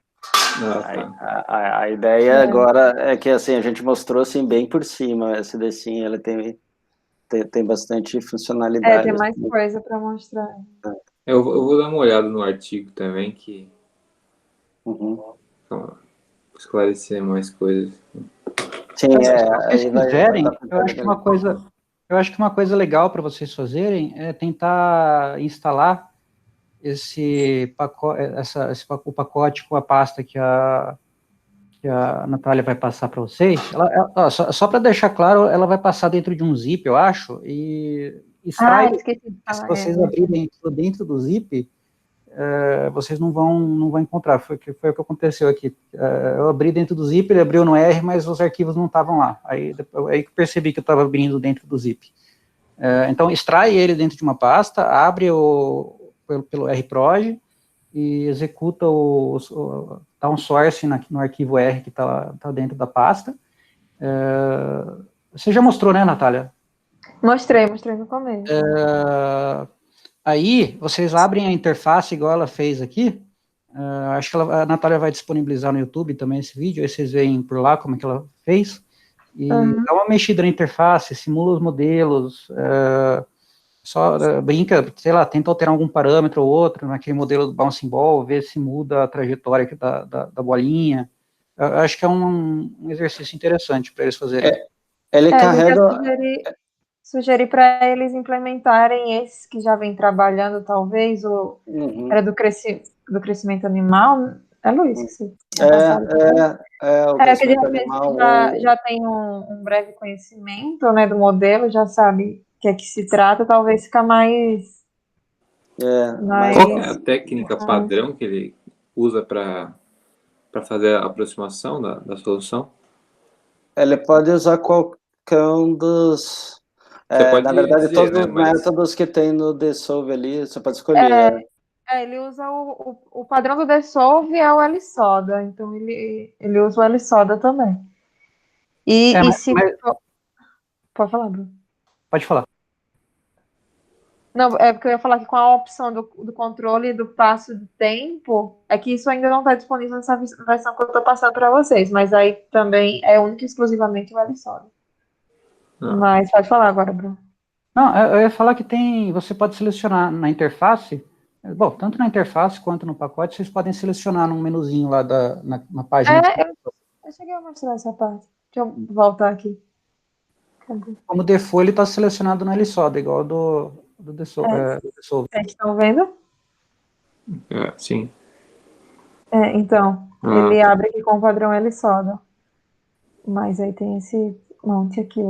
Tá. A ideia agora é que assim, a gente mostrou assim, bem por cima o SD-Sim, ela tem bastante funcionalidade. Tem mais coisa para mostrar. Eu vou dar uma olhada no artigo também, que esclarecer mais coisas. Sim, se vocês quiserem, eu acho que uma coisa legal para vocês fazerem é tentar instalar esse pacote, o pacote com a pasta que a Natália vai passar para vocês. Só para deixar claro, ela vai passar dentro de um zip, eu acho, e extrai. Esqueci de falar, se vocês abrirem dentro do zip, vocês não vão encontrar. Foi o que aconteceu aqui. Eu abri dentro do zip, ele abriu no R, mas os arquivos não estavam lá. Aí que eu percebi que eu estava abrindo dentro do zip. Então, extrai ele dentro de uma pasta, abre pelo rproj e executa dá um source no arquivo R que está dentro da pasta. Você já mostrou, né, Natália? Mostrei no começo. Aí, vocês abrem a interface igual ela fez aqui. Acho que a Natália vai disponibilizar no YouTube também esse vídeo, aí vocês veem por lá como é que ela fez. E dá uma mexida na interface, simula os modelos, brinca, sei lá, tenta alterar algum parâmetro ou outro naquele modelo do bouncing ball, ver se muda a trajetória da bolinha. Acho que é um exercício interessante para eles fazerem. Ele carrega... Sugerir para eles implementarem esses que já vem trabalhando, talvez, era do crescimento animal, Luiz? Que de repente já tem um breve conhecimento, né, do modelo, já sabe o que é que se trata, talvez fica mais... Qual é a técnica padrão que ele usa para fazer a aproximação da solução? Ele pode usar qualquer um dos... na verdade, todos os métodos que tem no Dissolve ali, você pode escolher. Ele usa o padrão do Dissolve é o LSODA, então ele usa o LSODA também. Pode falar, Bruno. Pode falar. Não, porque eu ia falar que com a opção do controle do passo do tempo, é que isso ainda não está disponível nessa versão que eu estou passando para vocês, mas aí também é único e exclusivamente o LSODA. Mas pode falar agora, Bruno. Não, eu ia falar que você pode selecionar na interface, bom, tanto na interface quanto no pacote, vocês podem selecionar num menuzinho lá na página. Eu cheguei a mostrar essa parte. Deixa eu voltar aqui. Cadê? Como default, ele está selecionado no LSOD, igual do Dissolve. Vocês estão vendo? Sim. Então, ele abre aqui com o padrão LSOD. Mas aí tem esse monte aqui.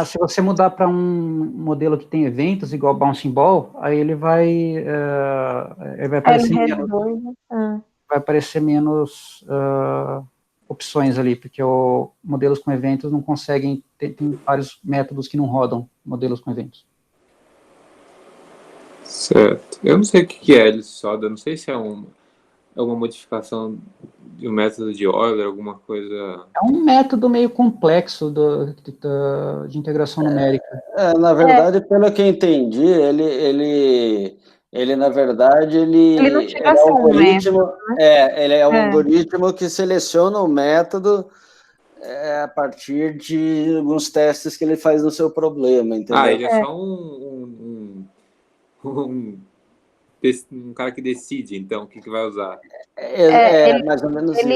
Se você mudar para um modelo que tem eventos, igual Bouncing Ball, aí ele vai aparecer vai aparecer menos opções ali, porque modelos com eventos não conseguem, tem vários métodos que não rodam modelos com eventos. Certo. Eu não sei o que é LSOD, eu não sei se é uma modificação de um método de Euler, alguma coisa... É um método meio complexo de integração numérica. Na verdade, pelo que eu entendi, ele na verdade, ele não chega a é ser um algoritmo, método, né? ele é um algoritmo que seleciona um método a partir de alguns testes que ele faz no seu problema, entendeu? Ele é só um cara que decide, então, o que vai usar. Mais ou menos isso.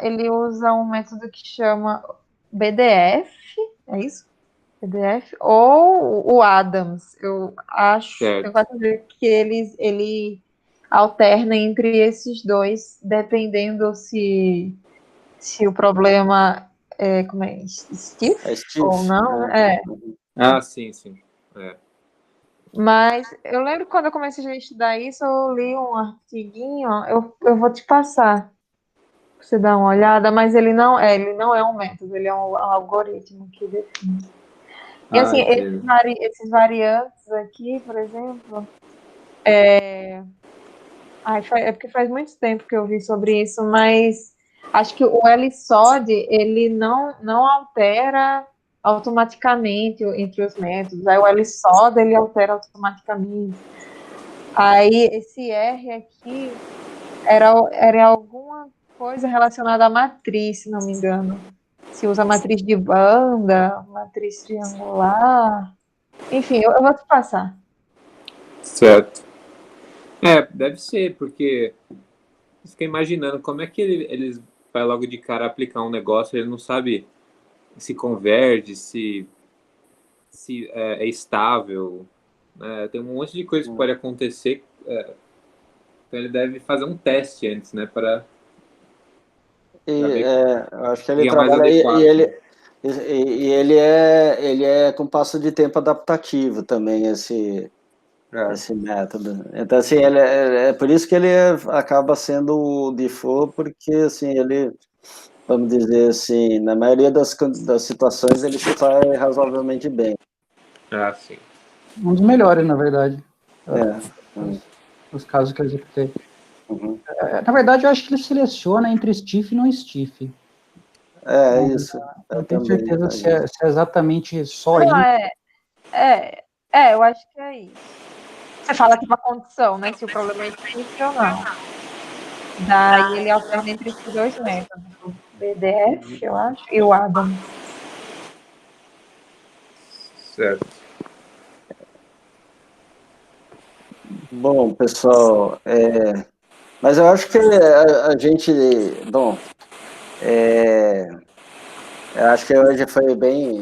Ele usa um método que chama BDF, é isso? BDF, ou o Adams, eu acho, eu gosto de ver que ele alterna entre esses dois, dependendo se o problema é stiff ou não, Sim. Mas eu lembro que quando eu comecei a estudar isso, eu li um artiguinho, eu vou te passar, pra você dar uma olhada, mas ele não é um método, ele é um algoritmo que define. E assim, esses variantes aqui, por exemplo, é porque faz muito tempo que eu vi sobre isso, mas acho que o LSOD, ele não altera automaticamente entre os métodos. Aí o LSOD, ele altera automaticamente. Aí esse R aqui era alguma coisa relacionada à matriz, se não me engano. Se usa matriz de banda, matriz triangular. Enfim, eu vou te passar. Certo. Deve ser, porque você fica imaginando como é que eles vai logo de cara aplicar um negócio, ele não sabe se converge, se é estável, né? Tem um monte de coisa que pode acontecer, então ele deve fazer um teste antes, né, para eu acho que ele trabalha e ele é com passo de tempo adaptativo também, esse método. Então, assim, é por isso que ele acaba sendo o default, porque, assim, ele, vamos dizer assim, na maioria das situações, ele se sai razoavelmente bem. Sim. Um dos melhores, na verdade. Os casos que eu executei. Na verdade, eu acho que ele seleciona entre stiff e não stiff. Isso. Não tenho certeza se é exatamente só isso. Eu acho que é isso. Você fala tipo a condição, né? Se o problema é stiff ou não. Daí ele alterna entre esses dois métodos, o BDF, eu acho, e o Adams. Certo. Bom, pessoal, mas eu acho que a gente, bom, eu acho que hoje foi bem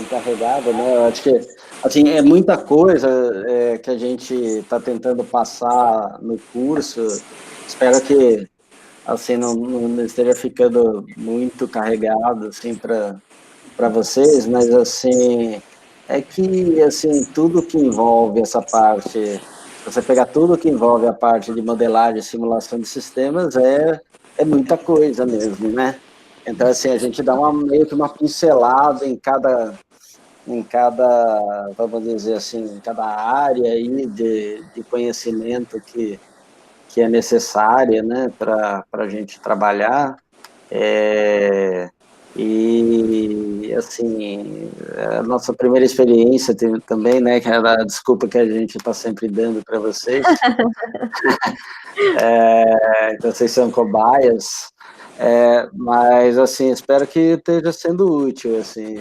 carregado, né? Eu acho que, assim, é muita coisa que a gente está tentando passar no curso. Espero que, assim, não esteja ficando muito carregado, assim, para vocês, mas, assim, é que, assim, tudo que envolve essa parte, você pegar tudo que envolve a parte de modelagem e simulação de sistemas, é muita coisa mesmo, né? Então, assim, a gente dá meio que uma pincelada em cada, vamos dizer assim, em cada área aí de conhecimento que é necessária, né, para a gente trabalhar. E, assim, a nossa primeira experiência também, né, que é a desculpa que a gente está sempre dando para vocês. Então, vocês são cobaias. Mas, assim, espero que esteja sendo útil, assim,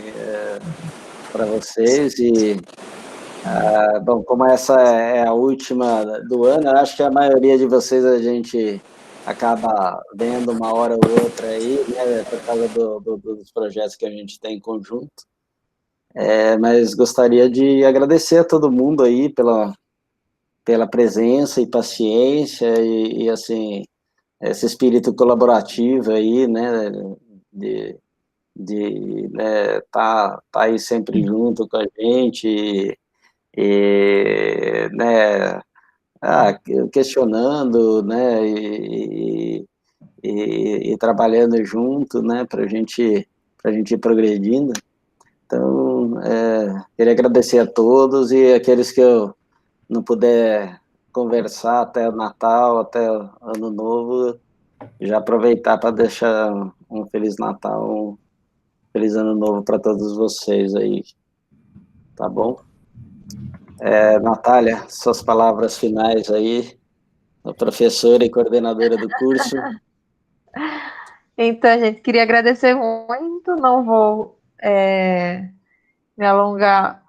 para vocês. E, bom, como essa é a última do ano, eu acho que a maioria de vocês a gente acaba vendo uma hora ou outra aí, né, por causa dos projetos que a gente tem em conjunto. Mas gostaria de agradecer a todo mundo aí pela presença e paciência e assim, esse espírito colaborativo aí, né, de né, tá aí sempre junto com a gente né, questionando, né, e trabalhando junto, né, para a gente ir progredindo. Então, queria agradecer a todos e aqueles que eu não puder conversar até o Natal, até o Ano Novo, já aproveitar para deixar um Feliz Natal, um Feliz Ano Novo para todos vocês aí, tá bom? Natália, suas palavras finais aí, a professora e coordenadora do curso. Então, gente, queria agradecer muito, não vou me alongar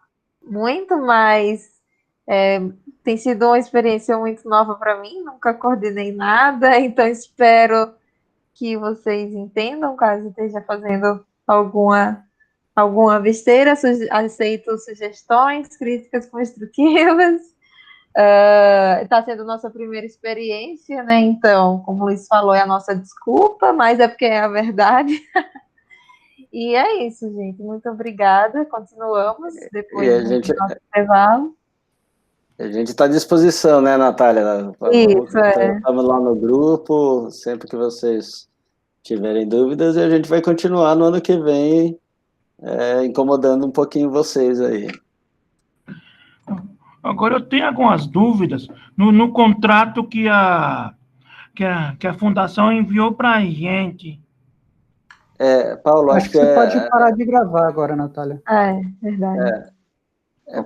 muito, mas tem sido uma experiência muito nova para mim, nunca coordenei nada, então espero que vocês entendam, caso esteja fazendo alguma besteira, aceito sugestões, críticas construtivas. Está sendo nossa primeira experiência, né? Então, como o Luiz falou, é a nossa desculpa, mas é porque é a verdade. E é isso, gente. Muito obrigada. Continuamos depois do nosso intervalo. A gente está à disposição, né, Natália? Isso, Estamos lá no grupo, sempre que vocês tiverem dúvidas, e a gente vai continuar no ano que vem incomodando um pouquinho vocês aí. Agora, eu tenho algumas dúvidas no contrato que a fundação enviou para a gente. Paulo, acho que você pode parar de gravar agora, Natália. Verdade.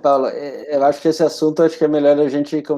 Paulo, eu acho que esse assunto, acho que é melhor a gente